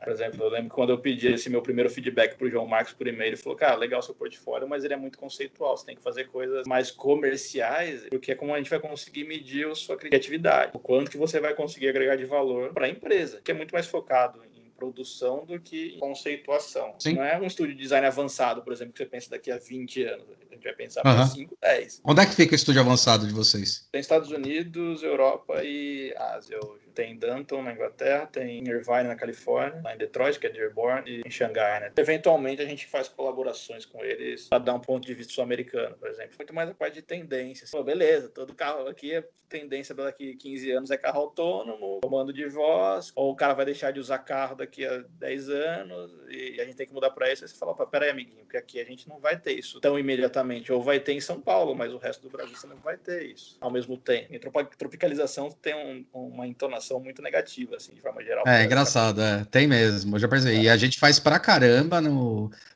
Por exemplo, eu lembro que quando eu pedi esse meu primeiro feedback pro João Marcos por e-mail, ele falou, cara, legal seu portfólio, mas ele é muito conceitual, você tem que fazer coisas mais comerciais, porque é como a gente vai conseguir medir a sua criatividade, o quanto que você vai conseguir agregar de valor para a empresa, que é muito mais focado em produção do que em conceituação. Sim. Não é um estúdio de design avançado, por exemplo, que você pensa daqui a 20 anos. A gente vai pensar para 5, 10. Onde é que fica o estúdio avançado de vocês? Tem Estados Unidos, Europa e Ásia hoje. Tem Danton, na Inglaterra, tem Irvine, na Califórnia, lá em Detroit, que é Dearborn, e em Xangai, né? Eventualmente, a gente faz colaborações com eles para dar um ponto de vista sul-americano, por exemplo. Muito mais a parte de tendências. Pô, beleza, todo carro aqui, a tendência daqui a 15 anos é carro autônomo, comando de voz, ou o cara vai deixar de usar carro daqui a 10 anos, e a gente tem que mudar para isso. Aí você fala, peraí, amiguinho, porque aqui a gente não vai ter isso tão imediatamente. Ou vai ter em São Paulo, mas o resto do Brasil você não vai ter isso ao mesmo tempo. E tropicalização tem uma entonação muito negativa, assim, de forma geral. É engraçado, tem mesmo, eu já percebi. E a gente faz pra caramba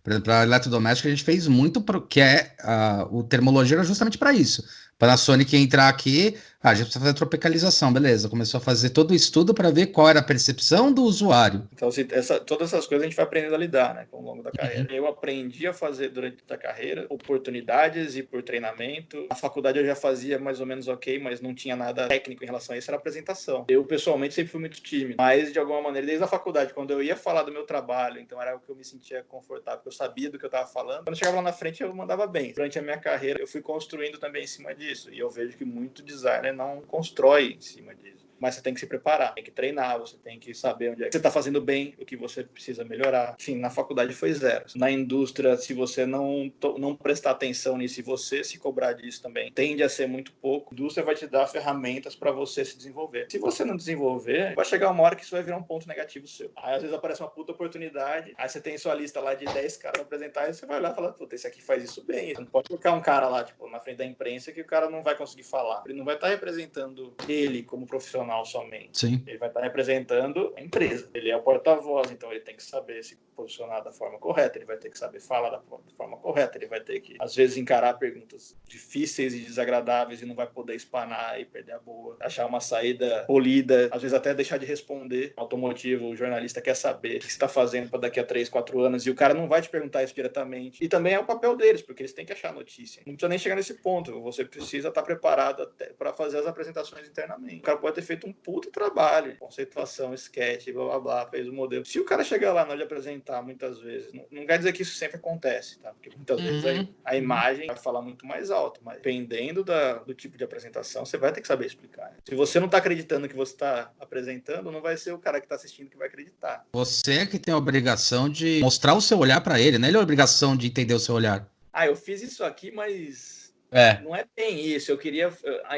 por exemplo, para eletrodoméstico a gente fez muito, que o termologia era justamente para isso. Para a Sonic entrar aqui, a gente precisa fazer tropicalização, beleza. Começou a fazer todo o estudo para ver qual era a percepção do usuário. Então, todas essas coisas a gente vai aprendendo a lidar, né, ao longo da carreira. Eu aprendi a fazer durante a carreira oportunidades e por treinamento. A faculdade eu já fazia mais ou menos ok, mas não tinha nada técnico em relação a isso, era apresentação. Eu, pessoalmente, sempre fui muito tímido, mas de alguma maneira, desde a faculdade, quando eu ia falar do meu trabalho, então era o que eu me sentia confortável, eu sabia do que eu estava falando. Quando eu chegava lá na frente, eu mandava bem. Durante a minha carreira, eu fui construindo também em cima disso, e eu vejo que muito designer não constrói em cima disso. mas você tem que se preparar, tem que treinar, você tem que saber onde é que você está fazendo bem, o que você precisa melhorar. Enfim, na faculdade foi zero. Na indústria, se você não prestar atenção nisso e você se cobrar disso também, tende a ser muito pouco. A indústria vai te dar ferramentas para você se desenvolver. Se você não desenvolver, vai chegar uma hora que isso vai virar um ponto negativo seu. Aí às vezes aparece uma puta oportunidade, aí você tem sua lista lá de 10 caras pra apresentar, e você vai olhar e fala, puta, esse aqui faz isso bem. Você não pode colocar um cara lá, tipo, na frente da imprensa que o cara não vai conseguir falar. Ele não vai estar representando ele como profissional somente. Sim. Ele vai estar representando a empresa. Ele é o porta-voz, então ele tem que saber se posicionar da forma correta, ele vai ter que saber falar da forma correta, ele vai ter que, às vezes, encarar perguntas difíceis e desagradáveis e não vai poder espanar e perder a boa, achar uma saída polida, às vezes até deixar de responder. Automotivo, o jornalista quer saber o que você está fazendo para daqui a 3, 4 anos e o cara não vai te perguntar isso diretamente. E também é o papel deles, porque eles têm que achar a notícia. Não precisa nem chegar nesse ponto, você precisa estar preparado para fazer as apresentações internamente. O cara pode ter feito um puta trabalho, conceituação, sketch, blá blá blá, fez o modelo. Se o cara chegar lá na hora de apresentar, muitas vezes, não quer dizer que isso sempre acontece, tá? Porque muitas vezes a imagem vai falar muito mais alto, mas dependendo do tipo de apresentação, você vai ter que saber explicar. Se você não está acreditando que você está apresentando, não vai ser o cara que está assistindo que vai acreditar. Você é que tem a obrigação de mostrar o seu olhar para ele, né? Ele é a obrigação de entender o seu olhar. Eu fiz isso aqui, mas não é bem isso.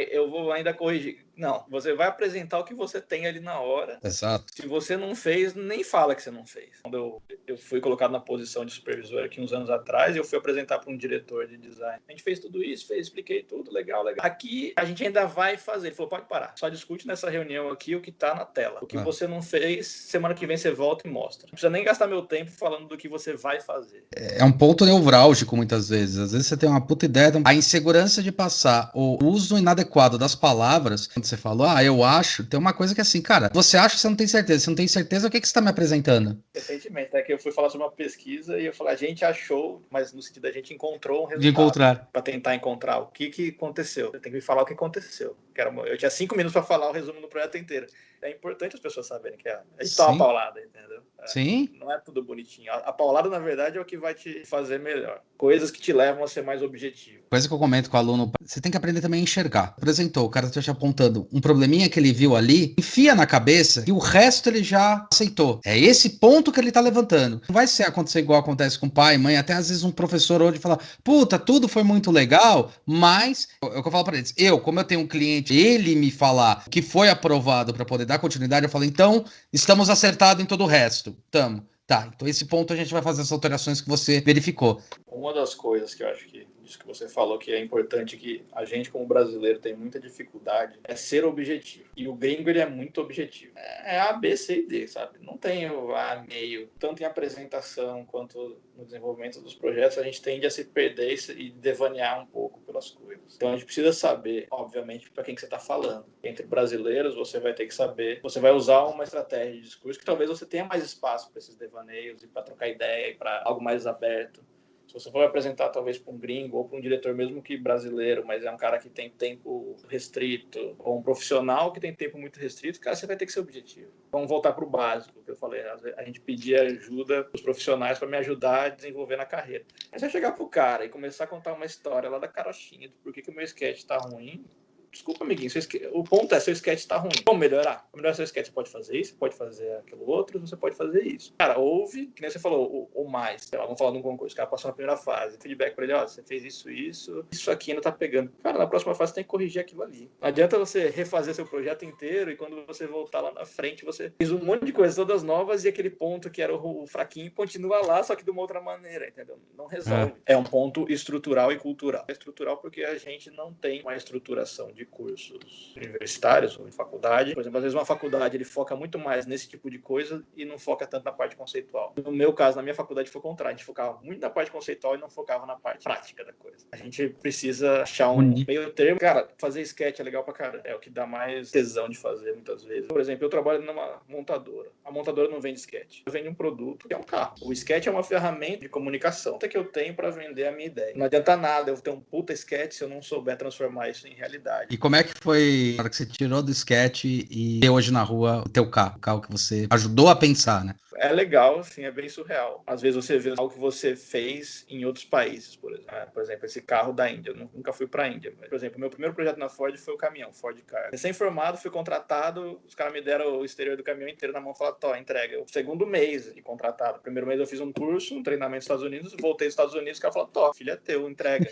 Eu vou ainda corrigir. Não, você vai apresentar o que você tem ali na hora. Exato. Se você não fez, nem fala que você não fez. Quando eu fui colocado na posição de supervisor aqui uns anos atrás, eu fui apresentar para um diretor de design. A gente fez tudo isso, expliquei tudo, legal. Aqui a gente ainda vai fazer. Ele falou, pode parar. Só discute nessa reunião aqui o que está na tela. O que você não fez, semana que vem você volta e mostra. Não precisa nem gastar meu tempo falando do que você vai fazer. É um ponto nevrálgico muitas vezes. Às vezes você tem uma puta ideia, a insegurança de passar o uso inadequado das palavras. Quando você falou, eu acho, tem uma coisa que é assim, cara, você acha que você não tem certeza. Se não tem certeza, o que você está me apresentando? Recentemente, que eu fui falar sobre uma pesquisa e eu falei, a gente achou, mas no sentido da gente encontrou um resultado. De encontrar. Para tentar encontrar o que aconteceu. Você tem que me falar o que aconteceu. Eu tinha 5 minutos para falar o resumo do projeto inteiro. É importante as pessoas saberem que a gente toma uma paulada, entendeu? Sim. Não é tudo bonitinho. A paulada, na verdade, é o que vai te fazer melhor. Coisas que te levam a ser mais objetivo. Coisa que eu comento com o aluno, você tem que aprender também a enxergar. Apresentou, o cara tá te apontando um probleminha que ele viu ali, enfia na cabeça e o resto ele já aceitou. É esse ponto que ele tá levantando. Não vai acontecer igual acontece com pai, mãe, até às vezes um professor hoje fala, puta, tudo foi muito legal, mas é o que eu falo pra eles. Como eu tenho um cliente, ele me falar que foi aprovado para poder dar continuidade, eu falo, então, estamos acertados em todo o resto. Tamo. Tá, então esse ponto a gente vai fazer as alterações que você verificou. Uma das coisas que eu acho que isso que você falou que é importante, que a gente como brasileiro tem muita dificuldade, é ser objetivo. E o gringo, ele é muito objetivo. É A, B, C e D, sabe? Não tem o A meio. Tanto em apresentação quanto no desenvolvimento dos projetos, a gente tende a se perder e devanear um pouco pelas coisas. Então a gente precisa saber, obviamente, para quem que você está falando. Entre brasileiros, você vai ter que saber, você vai usar uma estratégia de discurso que talvez você tenha mais espaço para esses devaneios e para trocar ideia e para algo mais aberto. Se você for apresentar talvez para um gringo ou para um diretor mesmo que brasileiro, mas é um cara que tem tempo restrito, ou um profissional que tem tempo muito restrito, cara, você vai ter que ser objetivo. Vamos voltar para o básico, que eu falei, a gente pedia ajuda dos profissionais para me ajudar a desenvolver na carreira. Mas se eu chegar pro cara e começar a contar uma história lá da carochinha, do porquê que o meu sketch está ruim, desculpa, amiguinho, o ponto é, seu sketch está ruim. Vamos melhorar? Para melhorar seu sketch, você pode fazer isso, pode fazer aquilo outro, você pode fazer isso. Cara, ouve, que nem você falou, ou mais. Sei lá, vamos falar de um concurso. O cara passou na primeira fase. Feedback para ele, você fez isso aqui ainda tá pegando. Cara, na próxima fase você tem que corrigir aquilo ali. Não adianta você refazer seu projeto inteiro e quando você voltar lá na frente, você fez um monte de coisas todas novas e aquele ponto que era o fraquinho continua lá, só que de uma outra maneira, entendeu? Não resolve. É um ponto estrutural e cultural. É estrutural porque a gente não tem uma estruturação de cursos universitários ou de faculdade. Por exemplo, às vezes uma faculdade ele foca muito mais nesse tipo de coisa e não foca tanto na parte conceitual. No meu caso, na minha faculdade foi o contrário. A gente focava muito na parte conceitual e não focava na parte prática da coisa. A gente precisa achar um meio termo. Cara, fazer sketch é legal pra caramba. É o que dá mais tesão de fazer muitas vezes. Por exemplo, eu trabalho numa montadora. A montadora não vende sketch. Eu vendo um produto que é um carro. O sketch é uma ferramenta de comunicação que eu tenho para vender a minha ideia. Não adianta nada eu ter um puta sketch se eu não souber transformar isso em realidade. E como é que foi a hora que você tirou do sketch e vê hoje na rua o teu carro? O carro que você ajudou a pensar, né? É legal, assim, é bem surreal. Às vezes você vê algo que você fez em outros países, por exemplo. Por exemplo, esse carro da Índia. Eu nunca fui pra Índia. Mas, por exemplo, meu primeiro projeto na Ford foi o caminhão, Ford Car. Recém-formado, fui contratado, os caras me deram o exterior do caminhão inteiro na mão e falaram, tó, entrega. O segundo mês de contratado. Primeiro mês eu fiz um curso, um treinamento nos Estados Unidos, voltei dos Estados Unidos, o cara falou, tó, filho é teu, entrega.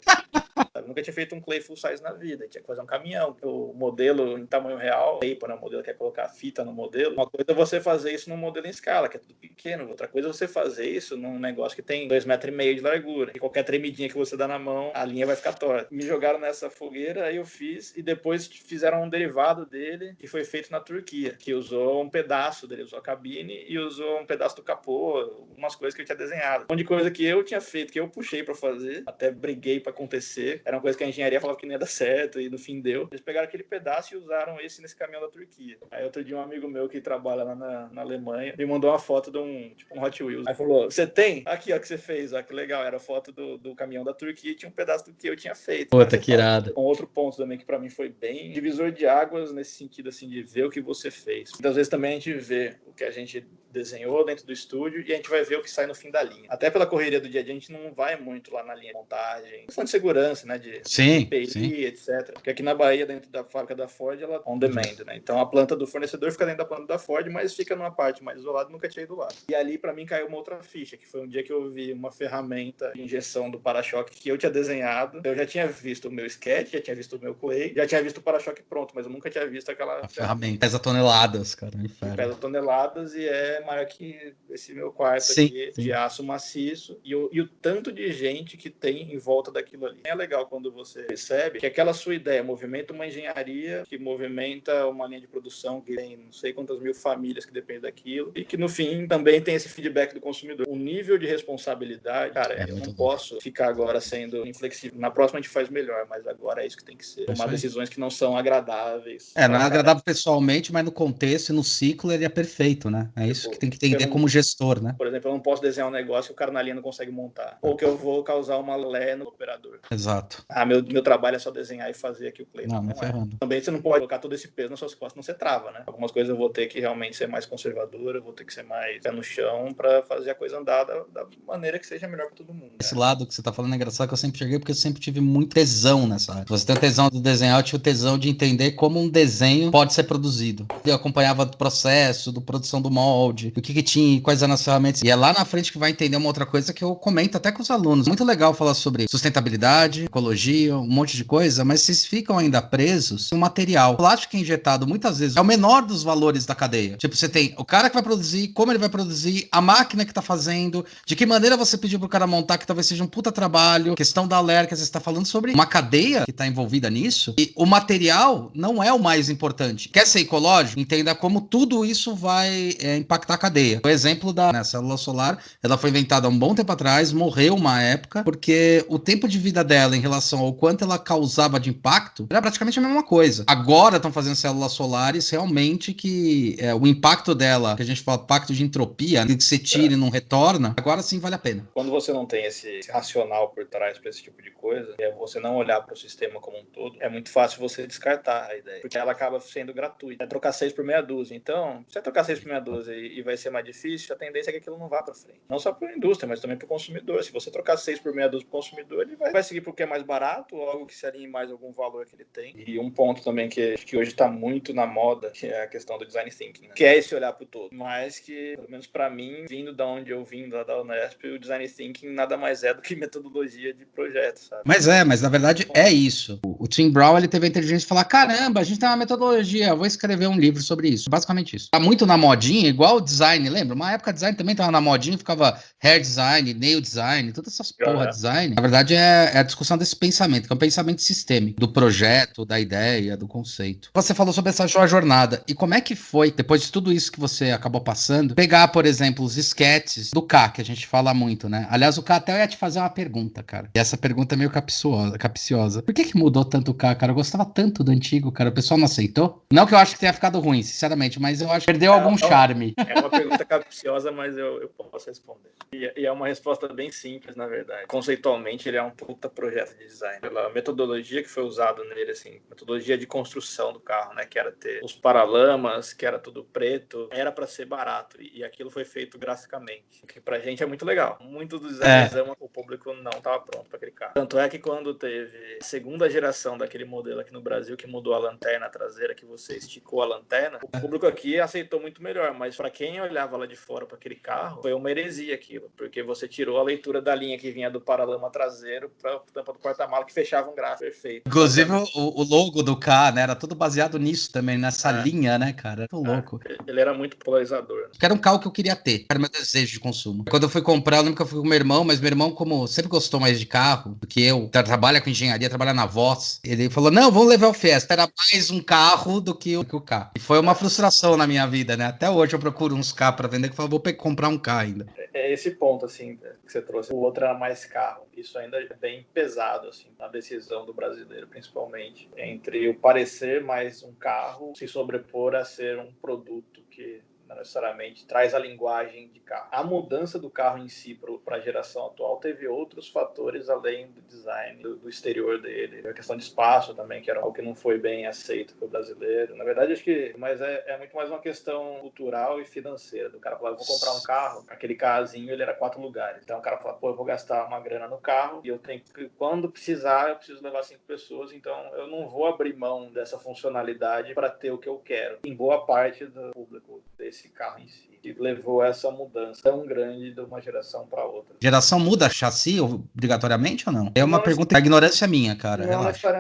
Eu nunca tinha feito um clay full size na vida, tinha que fazer um caminhão. O modelo em tamanho real, né? O modelo quer colocar fita no modelo. Uma coisa é você fazer isso num modelo em escala, que é tudo pequeno. Outra coisa é você fazer isso num negócio que tem 2,5 metros de largura. E qualquer tremidinha que você dá na mão, a linha vai ficar torta. Me jogaram nessa fogueira, aí eu fiz, e depois fizeram um derivado dele, que foi feito na Turquia, que usou um pedaço dele, usou a cabine e usou um pedaço do capô, umas coisas que eu tinha desenhado. Um monte de coisa que eu tinha feito, que eu puxei pra fazer, até briguei pra acontecer. Era uma coisa que a engenharia falava que não ia dar certo, e no fim deu. Eles pegaram aquele pedaço e usaram esse nesse caminhão da Turquia. Aí outro dia um amigo meu que trabalha lá na Alemanha me mandou uma foto de um Hot Wheels. Aí falou, você tem? Aqui, ó, que você fez, ó, que legal. Era a foto do caminhão da Turquia e tinha um pedaço do que eu tinha feito. Puta, que irado. Um outro ponto também que pra mim foi bem divisor de águas nesse sentido, assim, de ver o que você fez. Muitas vezes também a gente vê o que a gente desenhou dentro do estúdio e a gente vai ver o que sai no fim da linha. Até pela correria do dia a dia, a gente não vai muito lá na linha de montagem. Questão de segurança, né? De API, etc. Porque aqui na Bahia, dentro da fábrica da Ford, ela é on demand, né? Então a planta do fornecedor fica dentro da planta da Ford, mas fica numa parte mais isolada, nunca tinha ido lá. E ali, pra mim, caiu uma outra ficha, que foi um dia que eu vi uma ferramenta de injeção do para-choque que eu tinha desenhado. Eu já tinha visto o meu sketch, já tinha visto o meu clay, já tinha visto o para-choque pronto, mas eu nunca tinha visto aquela ferramenta. Pesa toneladas, cara. Pesa toneladas e é maior que esse meu quarto aqui, de aço maciço. E o tanto de gente que tem em volta daquilo ali. É legal quando você percebe que aquela sua ideia movimenta uma engenharia, que movimenta uma linha de produção que tem não sei quantas mil famílias que dependem daquilo, e que no fim também tem esse feedback do consumidor. O nível de responsabilidade, cara, eu não posso ficar agora sendo inflexível. Na próxima a gente faz melhor, mas agora é isso que tem que ser. Tomar decisões que não são agradáveis. Não é agradável pessoalmente, mas no contexto e no ciclo ele é perfeito, né? É isso que tem que entender como gestor, né? Por exemplo, eu não posso desenhar um negócio que o cara na linha não consegue montar. Ou que eu vou causar uma lé no operador. Exato. Meu trabalho é só desenhar e fazer aqui o play. Não é ferrando. Também você não pode colocar todo esse peso nas suas costas, não você trava, né? Algumas coisas eu vou ter que realmente ser mais conservadora, eu vou ter que ser mais pé no chão pra fazer a coisa andar da maneira que seja melhor pra todo mundo. Esse lado que você tá falando é engraçado, que eu sempre cheguei porque eu sempre tive muito tesão nessa área. Você tem o tesão de desenhar, eu tive o tesão de entender como um desenho pode ser produzido. Eu acompanhava o processo, da produção do molde, o que tinha, quais eram as ferramentas. E é lá na frente que vai entender uma outra coisa que eu comento até com os alunos. Muito legal falar sobre sustentabilidade, ecologia, um monte de coisa, mas vocês ficam ainda presos no material. O plástico injetado, muitas vezes, é o menor dos valores da cadeia. Tipo, você tem o cara que vai produzir, como ele vai produzir, a máquina que tá fazendo, de que maneira você pediu pro cara montar, que talvez seja um puta trabalho, questão da LER, que você está falando sobre uma cadeia que tá envolvida nisso, e o material não é o mais importante. Quer ser ecológico? Entenda como tudo isso vai impactar a cadeia. O exemplo da célula solar, ela foi inventada há um bom tempo atrás, morreu uma época, porque o tempo de vida dela em relação ao quanto ela causava de impacto era praticamente a mesma coisa. Agora estão fazendo células solares realmente que o impacto dela, que a gente fala impacto de entropia, que você tira e não retorna, agora sim vale a pena. Quando você não tem esse racional por trás para esse tipo de coisa, você não olhar para o sistema como um todo, é muito fácil você descartar a ideia, porque ela acaba sendo gratuita. É trocar 6 por meia dúzia. Então, se você trocar 6 por meia dúzia e vai ser mais difícil, a tendência é que aquilo não vá para frente. Não só para a indústria, mas também para o consumidor. Se você trocar 6 por meia dúzia para o consumidor, ele vai seguir porque é mais barato, ou algo que se alinhe mais algum valor que ele tem. E um ponto também que hoje está muito na moda, que é a questão do design thinking, né? Que é esse olhar para o todo. Mas que, pelo menos para mim, vindo da onde eu vim, da Unesp, o design thinking nada mais é do que metodologia de projeto, sabe? Mas na verdade é isso. O Tim Brown, ele teve a inteligência de falar, caramba, a gente tem uma metodologia, eu vou escrever um livro sobre isso. Basicamente isso. Tá muito na modinha, igual o design, lembra? Uma época design também tava na modinha, ficava hair design, nail design, todas essas porra de design. Na verdade é a discussão desse pensamento, que é um pensamento sistêmico, do projeto, da ideia, do conceito. Você falou sobre essa sua jornada, e como é que foi, depois de tudo isso que você acabou passando, pegar, por exemplo, os sketches do K, que a gente fala muito, né? Aliás, o K até eu ia te fazer uma pergunta, cara. E essa pergunta é meio capciosa. Por que mudou tanto o K, cara? Eu gostava tanto do antigo, cara. O pessoal não aceitou? Não que eu acho que tenha ficado ruim, sinceramente, mas eu acho que perdeu algum charme. uma pergunta capciosa, mas eu posso responder. E é uma resposta bem simples, na verdade. Conceitualmente, ele é um puta projeto de design. Pela metodologia que foi usada nele, assim, metodologia de construção do carro, né? Que era ter os paralamas, que era tudo preto, era para ser barato. E aquilo foi feito graficamente, o que pra gente é muito legal. Muitos dos designers amam, o público não estava pronto para aquele carro. Tanto é que quando teve a segunda geração daquele modelo aqui no Brasil, que mudou a lanterna traseira, que você esticou a lanterna, o público aqui aceitou muito melhor, mas para quem olhava lá de fora para aquele carro, foi uma heresia aquilo, porque você tirou a leitura da linha que vinha do paralama traseiro para a tampa do porta-mala, que fechava um gráfico perfeito. Inclusive, o logo do K, né, era tudo baseado nisso também, nessa linha, né, cara? Muito louco. Ele era muito polarizador. Que era um carro que eu queria ter, era meu desejo de consumo. Quando eu fui comprar, eu lembro que eu fui com meu irmão, mas meu irmão, como sempre gostou mais de carro do que eu, trabalha com engenharia, trabalha na Voz, ele falou, não, vamos levar o Fiesta. Era mais um carro do que o K. E foi uma frustração na minha vida, né? Até hoje eu procuro uns K pra vender, que eu falo, vou comprar um K ainda. É esse ponto, assim, que você trouxe. O outro era mais carro. Isso ainda é bem pesado, assim, na decisão do brasileiro, principalmente. Entre o parecer mais um carro se sobrepor a ser um produto que não necessariamente traz a linguagem de carro. A mudança do carro em si para a geração atual teve outros fatores além do design, do exterior dele. A questão de espaço também, que era algo que não foi bem aceito pelo brasileiro. Na verdade, acho que é muito mais uma questão cultural e financeira. Do cara falar, vou comprar um carro, aquele carrozinho ele era 4 lugares. Então o cara fala, pô, eu vou gastar uma grana no carro e eu tenho que, quando precisar, eu preciso levar 5 pessoas, então eu não vou abrir mão dessa funcionalidade para ter o que eu quero. Em boa parte do público desse carro em si, que levou essa mudança tão grande de uma geração para outra. Geração muda chassi obrigatoriamente ou não? É uma pergunta, a ignorância minha, cara, relaxa.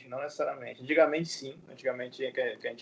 Não necessariamente. Antigamente sim, antigamente que a gente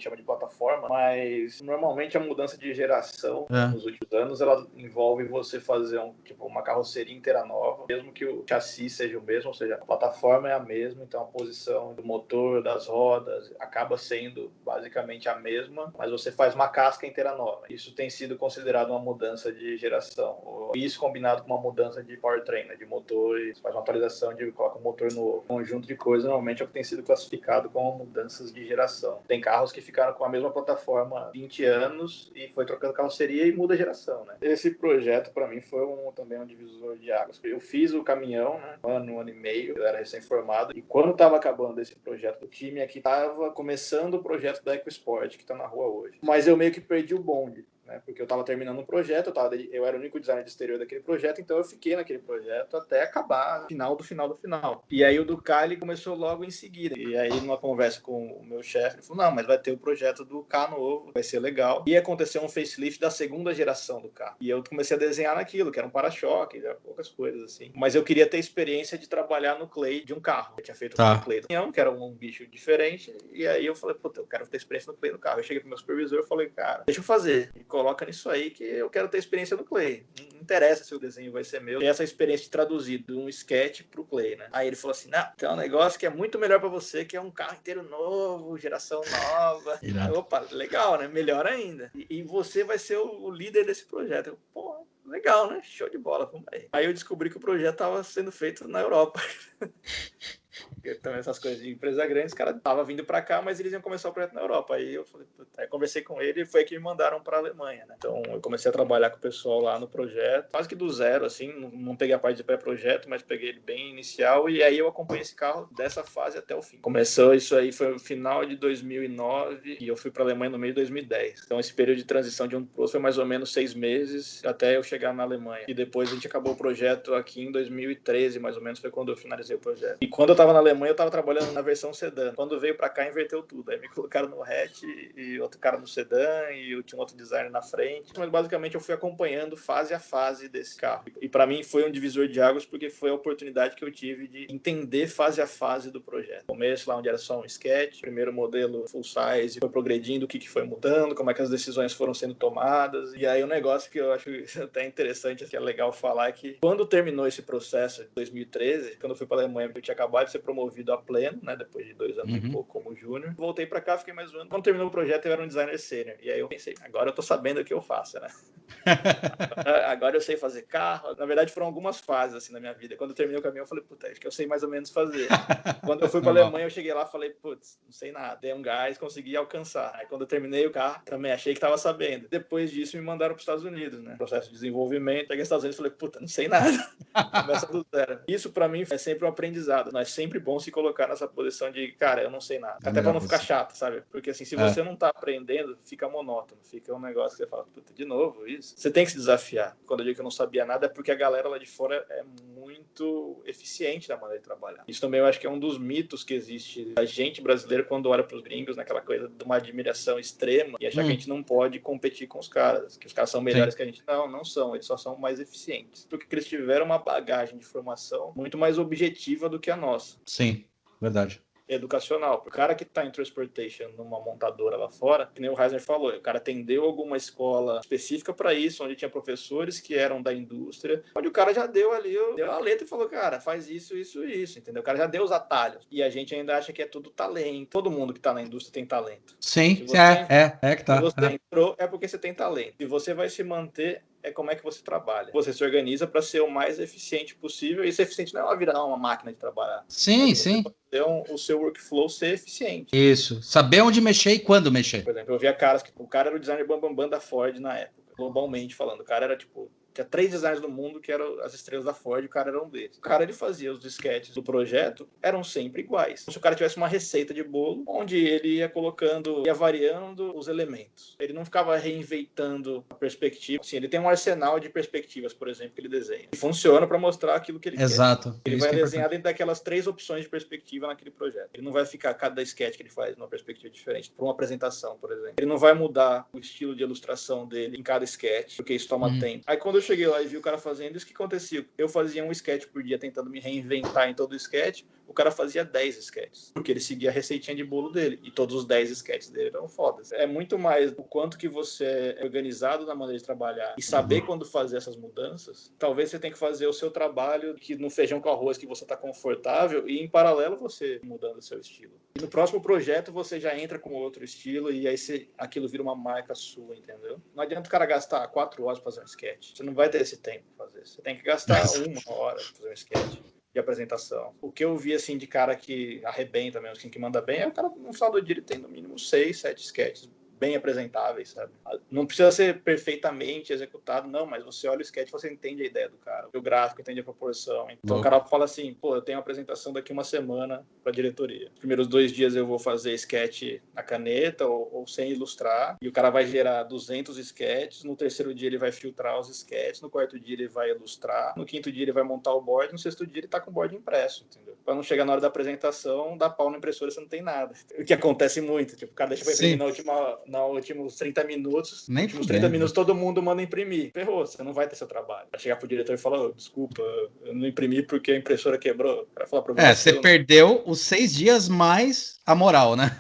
chama de plataforma, mas normalmente a mudança de geração nos últimos anos, ela envolve você fazer uma carroceria inteira nova, mesmo que o chassi seja o mesmo, ou seja, a plataforma é a mesma, então a posição do motor, das rodas, acaba sendo basicamente a mesma, mas você faz uma casca inteira nova. Isso tem sido considerado uma mudança de geração. Isso combinado com uma mudança de powertrain, né, de motor, e faz uma atualização de coloca um motor no conjunto de coisas, normalmente é o que tem sido classificado como mudanças de geração. Tem carros que ficaram com a mesma plataforma 20 anos e foi trocando carroceria e muda a geração, né? Esse projeto para mim foi também um divisor de águas. Eu fiz o caminhão, né, um ano e meio, eu era recém-formado, e quando estava acabando esse projeto, o time aqui estava começando o projeto da EcoSport, que está na rua hoje. Mas eu meio que perdi o bonde, né? Porque eu estava terminando um projeto, eu era o único designer de exterior daquele projeto, então eu fiquei naquele projeto até acabar, final do final. E aí o do K, ele começou logo em seguida. E aí, numa conversa com o meu chefe, ele falou, não, mas vai ter o projeto do K novo, vai ser legal. E aconteceu um facelift da segunda geração do K. E eu comecei a desenhar naquilo, que era um para-choque, poucas coisas assim. Mas eu queria ter experiência de trabalhar no clay de um carro. Eu tinha feito um clay do caminhão, que era um bicho diferente, e aí eu falei, puta, eu quero ter experiência no clay do carro. Eu cheguei pro meu supervisor e falei, cara, deixa eu fazer. Coloca nisso aí que eu quero ter experiência no Clay. Não interessa se o desenho vai ser meu. Tem essa experiência de traduzir de um sketch pro Clay, né? Aí ele falou assim, não, tem um negócio que é muito melhor pra você, que é um carro inteiro novo, geração nova. Opa, legal, né? Melhor ainda. E você vai ser o líder desse projeto. Eu, pô, legal, né? Show de bola. Vamos aí eu descobri que o projeto tava sendo feito na Europa. Porque também essas coisas de empresa grande, os caras estavam vindo para cá, mas eles iam começar o projeto na Europa. Aí eu falei, aí conversei com ele e foi que me mandaram para a Alemanha, né? Então eu comecei a trabalhar com o pessoal lá no projeto, quase que do zero, assim, não peguei a parte de pré-projeto, mas peguei ele bem inicial e aí eu acompanhei esse carro dessa fase até o fim. Começou isso aí, foi no final de 2009 e eu fui para a Alemanha no meio de 2010. Então esse período de transição de um pro outro foi mais ou menos 6 meses até eu chegar na Alemanha. E depois a gente acabou o projeto aqui em 2013, mais ou menos, foi quando eu finalizei o projeto. E quando eu tava na Alemanha, eu tava trabalhando na versão sedã. Quando veio pra cá, inverteu tudo. Aí me colocaram no hatch e outro cara no sedã e eu tinha outro designer na frente. Mas basicamente eu fui acompanhando fase a fase desse carro. E pra mim foi um divisor de águas porque foi a oportunidade que eu tive de entender fase a fase do projeto. Começo lá onde era só um sketch, primeiro modelo full size, foi progredindo, o que foi mudando, como é que as decisões foram sendo tomadas. E aí o negócio que eu acho até interessante, que é legal falar, é que quando terminou esse processo em 2013, quando eu fui pra Alemanha, eu tinha acabado de ser promovido a pleno, né? Depois de 2 anos e pouco como júnior. Voltei pra cá, fiquei mais um ano. Quando terminou o projeto, eu era um designer sênior. E aí eu pensei, agora eu tô sabendo o que eu faço, né? Agora eu sei fazer carro. Na verdade, foram algumas fases assim na minha vida. Quando eu terminei o caminho, eu falei, puta, acho que eu sei mais ou menos fazer. Quando eu fui pra Alemanha, eu cheguei lá e falei, putz, não sei nada. Dei um gás, consegui alcançar. Aí quando eu terminei o carro, também achei que tava sabendo. Depois disso, me mandaram pros Estados Unidos, né? Processo de desenvolvimento. Cheguei nos Estados Unidos e falei, puta, não sei nada. Começa do zero. Isso pra mim é sempre um aprendizado. Não é sempre bom se colocar nessa posição de, cara, eu não sei nada. Até pra não ficar chato, sabe? Porque assim, se você não tá aprendendo, fica monótono. Fica um negócio que você fala, puta, de novo isso? Você tem que se desafiar. Quando eu digo que eu não sabia nada, é porque a galera lá de fora é muito eficiente na maneira de trabalhar. Isso também eu acho que é um dos mitos que existe da gente brasileiro quando olha pros gringos, naquela coisa de uma admiração extrema e achar que a gente não pode competir com os caras, que os caras são melhores que a gente. Não são. Eles só são mais eficientes. Porque eles tiveram uma bagagem de formação muito mais objetiva do que a nossa. Sim, verdade. Educacional. O cara que está em transportation numa montadora lá fora, que nem o Reisner falou, o cara atendeu alguma escola específica para isso, onde tinha professores que eram da indústria, onde o cara já deu ali, deu a letra e falou, cara, faz isso, entendeu? O cara já deu os atalhos. E a gente ainda acha que é tudo talento. Todo mundo que está na indústria tem talento. Sim, que tá. Se você entrou, é porque você tem talento. E você vai se manter é como é que você trabalha. Você se organiza para ser o mais eficiente possível. E ser eficiente não é virar uma máquina de trabalhar. Sim. O seu workflow ser eficiente. Isso. Saber onde mexer e quando mexer. Por exemplo, eu via caras que o cara era o designer bambambam da Ford na época, globalmente falando. O cara era tipo, tinha 3 designers no mundo que eram as estrelas da Ford, o cara era um deles. O cara, ele fazia os sketches do projeto, eram sempre iguais. Se o cara tivesse uma receita de bolo, onde ele ia colocando, ia variando os elementos. Ele não ficava reinventando a perspectiva. Assim, ele tem um arsenal de perspectivas, por exemplo, que ele desenha. E funciona para mostrar aquilo que ele quer. Exato. Ele vai desenhar dentro daquelas 3 opções de perspectiva naquele projeto. Ele não vai ficar cada sketch que ele faz numa perspectiva diferente, para uma apresentação, por exemplo. Ele não vai mudar o estilo de ilustração dele em cada sketch, porque isso toma tempo. Aí quando eu cheguei lá e vi o cara fazendo isso, o que acontecia? Eu fazia um sketch por dia tentando me reinventar em todo o sketch, o cara fazia 10 sketches, porque ele seguia a receitinha de bolo dele, e todos os 10 sketches dele eram fodas. É muito mais o quanto que você é organizado na maneira de trabalhar e saber quando fazer essas mudanças. Talvez você tenha que fazer o seu trabalho que no feijão com arroz que você está confortável e em paralelo você mudando o seu estilo. E no próximo projeto você já entra com outro estilo e aí aquilo vira uma marca sua, entendeu? Não adianta o cara gastar 4 horas para fazer um sketch. Você não vai ter esse tempo para fazer. Você tem que gastar 1 hora para fazer um sketch de apresentação. O que eu vi, assim, de cara que arrebenta mesmo, assim, que manda bem, é o cara, no final do dia, ele tem no mínimo 6, 7 sketches bem apresentáveis, sabe? Não precisa ser perfeitamente executado, não, mas você olha o sketch, você entende a ideia do cara, o gráfico, entende a proporção. Então o cara fala assim, pô, eu tenho uma apresentação daqui uma semana pra diretoria. Os primeiros 2 dias eu vou fazer sketch na caneta ou sem ilustrar, e o cara vai gerar 200 sketches, no terceiro dia ele vai filtrar os sketches, no quarto dia ele vai ilustrar, no quinto dia ele vai montar o board, no sexto dia ele tá com o board impresso, entendeu? Pra não chegar na hora da apresentação, dar pau na impressora, você não tem nada. O que acontece muito, tipo, o cara deixa pra imprimir nos últimos 30 minutos. Nos últimos 30 minutos todo mundo manda imprimir. Ferrou, você não vai ter seu trabalho. Vai chegar pro diretor e falar, oh, desculpa, eu não imprimi porque a impressora quebrou. O cara fala pra você perdeu os 6 dias mais a moral, né?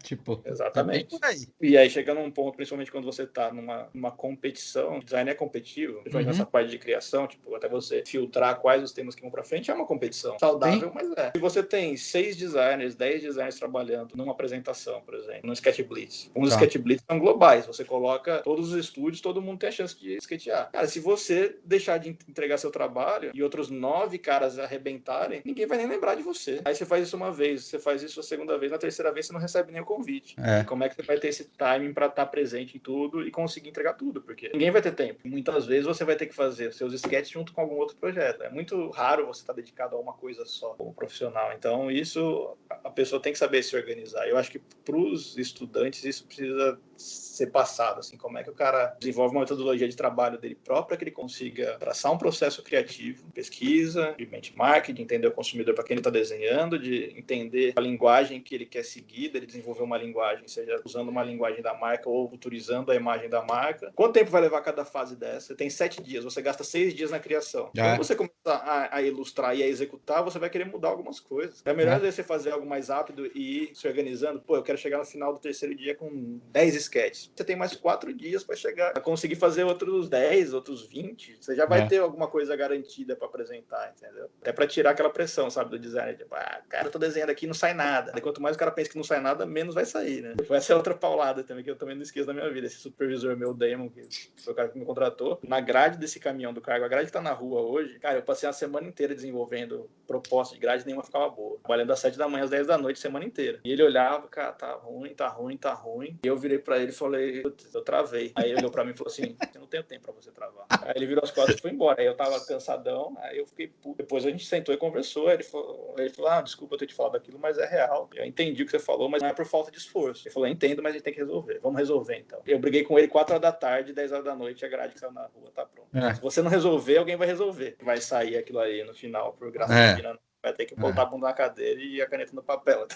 Tipo, exatamente. E aí chega num ponto, principalmente quando você tá numa competição, o design é competitivo, principalmente nessa parte de criação, tipo, até você filtrar quais os temas que vão pra frente, é uma competição. Saudável, mas é. Se você tem 6 designers, 10 designers trabalhando numa apresentação, por exemplo, no Sketch Blitz. Os Sketch Blitz são globais. Você coloca todos os estúdios, todo mundo tem a chance de skatear. Cara, se você deixar de entregar seu trabalho e outros 9 caras arrebentarem, ninguém vai nem lembrar de você. Aí você faz isso uma vez, você faz isso a segunda vez, na terceira vez você não recebe nem o convite. E como é que você vai ter esse timing para estar presente em tudo e conseguir entregar tudo? Porque ninguém vai ter tempo. Muitas vezes você vai ter que fazer seus sketches junto com algum outro projeto. É muito raro você estar dedicado a uma coisa só como profissional. Então isso, a pessoa tem que saber se organizar. Eu acho que para os estudantes isso precisa ser passado, assim, como é que o cara desenvolve uma metodologia de trabalho dele próprio para que ele consiga traçar um processo criativo, pesquisa, de benchmark, de entender o consumidor para quem ele está desenhando, de entender a linguagem que ele quer seguir, dele desenvolver uma linguagem, seja usando uma linguagem da marca ou futurizando a imagem da marca. Quanto tempo vai levar cada fase dessa? Você tem 7 dias, você gasta 6 dias na criação. Quando você começar a ilustrar e a executar, você vai querer mudar algumas coisas. É melhor você fazer algo mais rápido e ir se organizando. Pô, eu quero chegar no final do terceiro dia com 10 sketches. Você tem mais 4 dias para chegar, para conseguir fazer outros 10, outros 20. Você já vai ter alguma coisa garantida para apresentar, entendeu? Até para tirar aquela pressão, sabe, do designer. Tipo, cara, eu tô desenhando aqui e não sai nada. E quanto mais o cara pensa que não sai nada, menos vai sair, né? Foi essa outra paulada também, que eu também não esqueço da minha vida. Esse supervisor meu, Damon, que foi o cara que me contratou, na grade desse caminhão do cargo, a grade que tá na rua hoje, cara, eu passei uma semana inteira desenvolvendo proposta de grade, nenhuma ficava boa. Trabalhando das 7 da manhã às 10 da noite, semana inteira. E ele olhava, cara, tá ruim, tá ruim, tá ruim. E eu virei pra ele e falei, putz, eu travei. Aí ele olhou pra mim e falou assim, eu não tenho tempo pra você travar. Aí ele virou as costas e foi embora. Aí eu tava cansadão, aí eu fiquei puto. Depois a gente sentou e conversou, ele falou, desculpa eu ter te falado aquilo, mas é real. Eu entendi o que você falou, mas não é por falta de esforço. Ele falou, eu entendo, mas a gente tem que resolver. Vamos resolver, então. Eu briguei com ele 4 horas da tarde, 10 horas da noite, a grade que saiu na rua tá pronta. Se você não resolver, alguém vai resolver. Vai sair aquilo aí no final, por graça divina. Vai ter que botar a bunda na cadeira e a caneta no papel.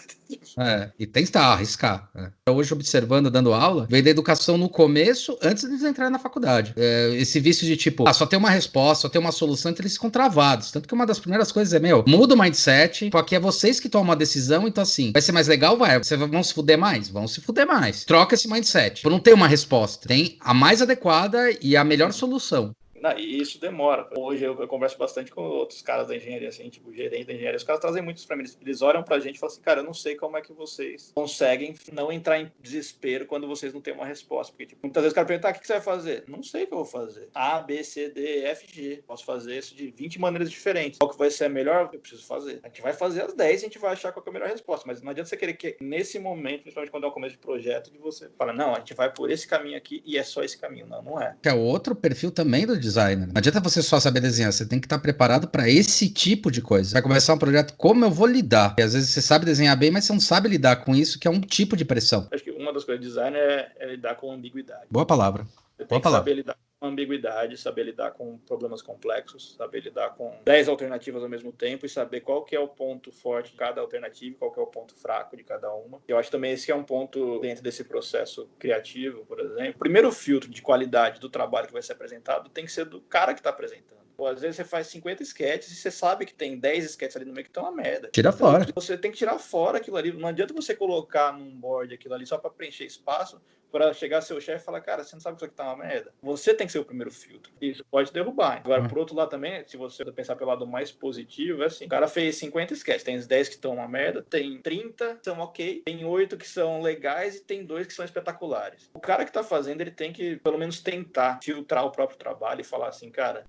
E tem que arriscar. Hoje, observando, dando aula, veio da educação no começo, antes de eles entrarem na faculdade. Esse vício de tipo, só tem uma resposta, só tem uma solução, então eles ficam travados. Tanto que uma das primeiras coisas é, muda o mindset, tipo, aqui é vocês que tomam a decisão, então assim, vai ser mais legal? Vocês vão se fuder mais? Vão se fuder mais. Troca esse mindset. Tipo, não tem uma resposta. Tem a mais adequada e a melhor solução. Não, e isso demora. Hoje eu converso bastante com outros caras da engenharia, assim, tipo, gerente da engenharia. Os caras trazem muito isso pra mim. Eles olham pra gente e falam assim, cara, eu não sei como é que vocês conseguem não entrar em desespero quando vocês não têm uma resposta. Porque, tipo, muitas vezes o cara pergunta, o que você vai fazer? Não sei o que eu vou fazer. A, B, C, D, F, G. Posso fazer isso de 20 maneiras diferentes. Qual que vai ser a melhor? Eu preciso fazer. A gente vai fazer as 10 e a gente vai achar qual que é a melhor resposta. Mas não adianta você querer que, nesse momento, principalmente quando é o começo de projeto, de você falar, não, a gente vai por esse caminho aqui e é só esse caminho. Não, não é. Que é outro perfil também do designer. Não adianta você só saber desenhar, você tem que estar preparado para esse tipo de coisa. Vai começar um projeto, como eu vou lidar? E às vezes você sabe desenhar bem, mas você não sabe lidar com isso, que é um tipo de pressão. Acho que uma das coisas de design é lidar com ambiguidade. Boa palavra. Você tem que saber lidar com ambiguidade, saber lidar com problemas complexos, saber lidar com 10 alternativas ao mesmo tempo e saber qual que é o ponto forte de cada alternativa, qual que é o ponto fraco de cada uma. Eu acho também esse que é um ponto dentro desse processo criativo, por exemplo. O primeiro filtro de qualidade do trabalho que vai ser apresentado tem que ser do cara que está apresentando. Pô, às vezes você faz 50 sketches e você sabe que tem 10 sketches ali no meio que estão uma merda. Tira fora. Você tem que tirar fora aquilo ali. Não adianta você colocar num board aquilo ali só para preencher espaço, para chegar seu chefe e falar, cara, você não sabe que isso aqui tá uma merda. Você tem que ser o primeiro filtro. Isso pode derrubar. Agora, por outro lado também, se você pensar pelo lado mais positivo, é assim, o cara fez 50 sketches, tem 10 que estão uma merda, tem 30 que são ok, tem 8 que são legais e tem 2 que são espetaculares. O cara que tá fazendo, ele tem que, pelo menos, tentar filtrar o próprio trabalho e falar assim, cara,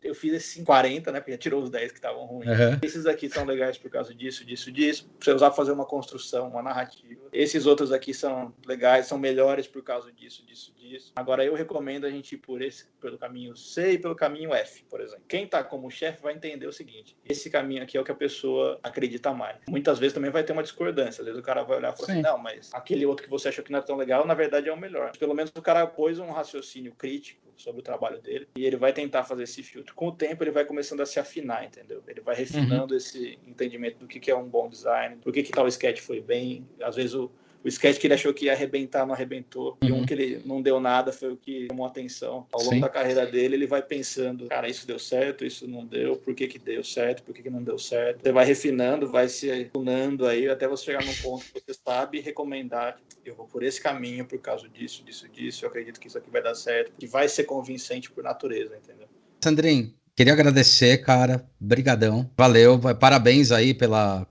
eu fiz esses 40, né, porque já tirou os 10 que estavam ruins. Esses aqui são legais por causa disso, disso, disso. Pra você usar pra fazer uma construção, uma narrativa. Esses outros aqui são legais, são melhores por causa disso, disso, disso. Agora eu recomendo a gente ir pelo caminho C e pelo caminho F, por exemplo. Quem tá como chefe vai entender o seguinte, esse caminho aqui é o que a pessoa acredita mais. Muitas vezes também vai ter uma discordância, às vezes o cara vai olhar e falar assim, não, mas aquele outro que você achou que não é tão legal, na verdade é o melhor. Pelo menos o cara pôs um raciocínio crítico sobre o trabalho dele e ele vai tentar fazer esse filtro. Com o tempo ele vai começando a se afinar, entendeu? Ele vai refinando esse entendimento do que é um bom design, por que tal sketch foi bem. Às vezes o sketch que ele achou que ia arrebentar, não arrebentou. E um que ele não deu nada foi o que chamou atenção. Ao longo da carreira dele, ele vai pensando, cara, isso deu certo, isso não deu, por que deu certo, por que não deu certo. Você vai refinando, vai se tunando aí, até você chegar num ponto que você sabe recomendar, eu vou por esse caminho por causa disso, disso, disso, eu acredito que isso aqui vai dar certo, que vai ser convincente por natureza, entendeu? Sandrinho, queria agradecer, cara. Brigadão. Valeu. Parabéns aí pela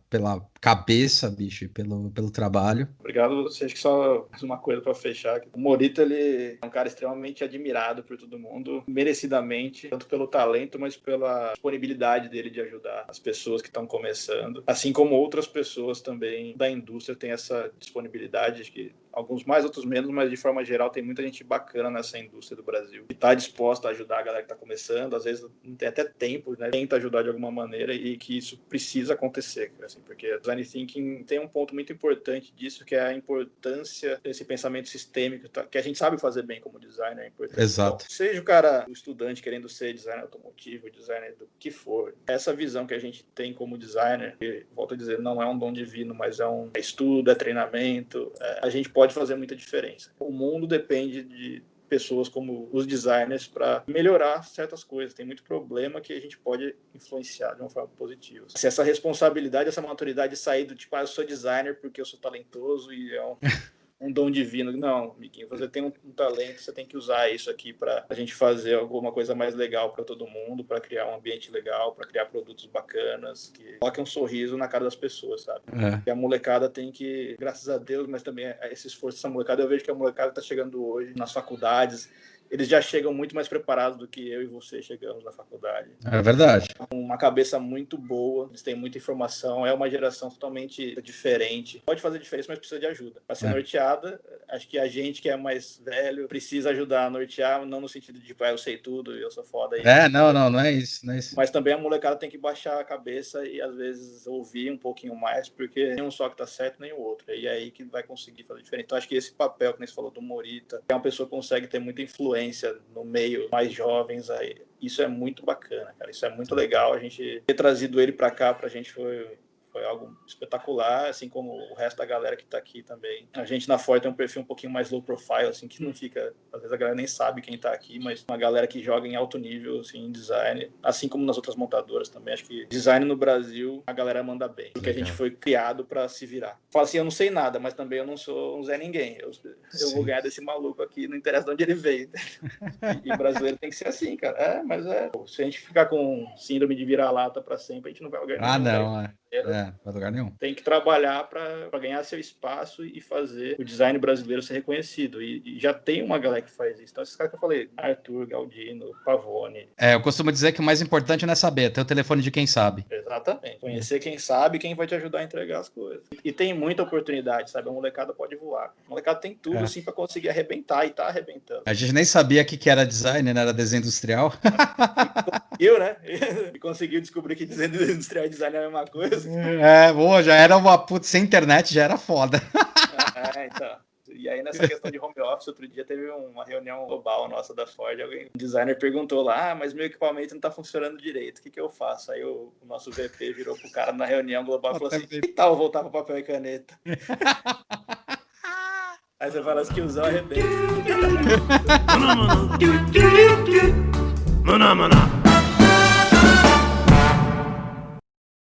cabeça, bicho, e pelo trabalho. Obrigado a você. Acho que só mais uma coisa para fechar. O Morita, ele é um cara extremamente admirado por todo mundo, merecidamente, tanto pelo talento, mas pela disponibilidade dele de ajudar as pessoas que estão começando, assim como outras pessoas também da indústria têm essa disponibilidade, acho que alguns mais, outros menos, mas de forma geral tem muita gente bacana nessa indústria do Brasil que está disposta a ajudar a galera que está começando, às vezes não tem até tempo, né? Tenta ajudar de alguma maneira e que isso precisa acontecer, assim, porque Design Thinking tem um ponto muito importante disso, que é a importância desse pensamento sistêmico, que a gente sabe fazer bem como designer, é importante. Exato. Então, seja o cara, o estudante querendo ser designer automotivo, designer do que for, essa visão que a gente tem como designer, que, volto a dizer, não é um dom divino, mas é um estudo, é treinamento, a gente pode fazer muita diferença. O mundo depende pessoas como os designers para melhorar certas coisas. Tem muito problema que a gente pode influenciar de uma forma positiva. Se essa responsabilidade, essa maturidade sair do tipo, eu sou designer porque eu sou talentoso e é um dom divino. Não, amiguinho, você tem um talento, você tem que usar isso aqui para a gente fazer alguma coisa mais legal para todo mundo, para criar um ambiente legal, para criar produtos bacanas, que coloquem um sorriso na cara das pessoas, sabe? E a molecada tem que, graças a Deus, mas também esse esforço dessa molecada, eu vejo que a molecada está chegando hoje nas faculdades, eles já chegam muito mais preparados do que eu e você chegamos na faculdade. É verdade. Uma cabeça muito boa, eles têm muita informação, é uma geração totalmente diferente. Pode fazer diferença, mas precisa de ajuda. Para ser norteada, acho que a gente que é mais velho precisa ajudar a nortear, não no sentido de, eu sei tudo, eu sou foda. Não é isso, não é isso. Mas também a molecada tem que baixar a cabeça e às vezes ouvir um pouquinho mais, porque nem um só que tá certo, nem o outro. E é aí que vai conseguir fazer diferença. Então acho que esse papel que você falou do Morita, que é uma pessoa que consegue ter muita influência no meio mais jovens, aí, isso é muito bacana, cara. Isso é muito legal. A gente ter trazido ele para cá, pra gente foi algo espetacular, assim como o resto da galera que tá aqui também. A gente na Ford tem um perfil um pouquinho mais low profile, assim, que não fica... Às vezes a galera nem sabe quem tá aqui, mas uma galera que joga em alto nível, assim, em design, assim como nas outras montadoras também. Acho que design no Brasil, a galera manda bem, porque a gente foi criado para se virar. Fala assim, eu não sei nada, mas também eu não sou um Zé Ninguém. Eu vou ganhar desse maluco aqui, não interessa de onde ele veio. E brasileiro tem que ser assim, cara. Mas se a gente ficar com síndrome de vira-lata para sempre, a gente não vai ganhar. Para lugar nenhum. Tem que trabalhar para ganhar seu espaço e fazer o design brasileiro ser reconhecido. E já tem uma galera que faz isso. Então, esses caras que eu falei, Arthur, Galdino, Pavone. Eu costumo dizer que o mais importante não é saber, ter o telefone de quem sabe. Exatamente. Conhecer quem sabe, quem vai te ajudar a entregar as coisas. E tem muita oportunidade, sabe? A molecada pode voar. A molecada tem tudo, assim, para conseguir arrebentar e tá arrebentando. A gente nem sabia que era design, né? Era desenho industrial. Eu, né? E conseguiu descobrir que desenho industrial e design é a mesma coisa. Já era uma sem internet, já era foda. Então. E aí, nessa questão de home office, outro dia teve uma reunião global nossa da Ford. Um designer perguntou lá, mas meu equipamento não tá funcionando direito, o que eu faço? Aí o nosso VP virou pro cara na reunião global e falou assim, que tal voltar pro papel e caneta? Aí você fala assim que usar arrebenta.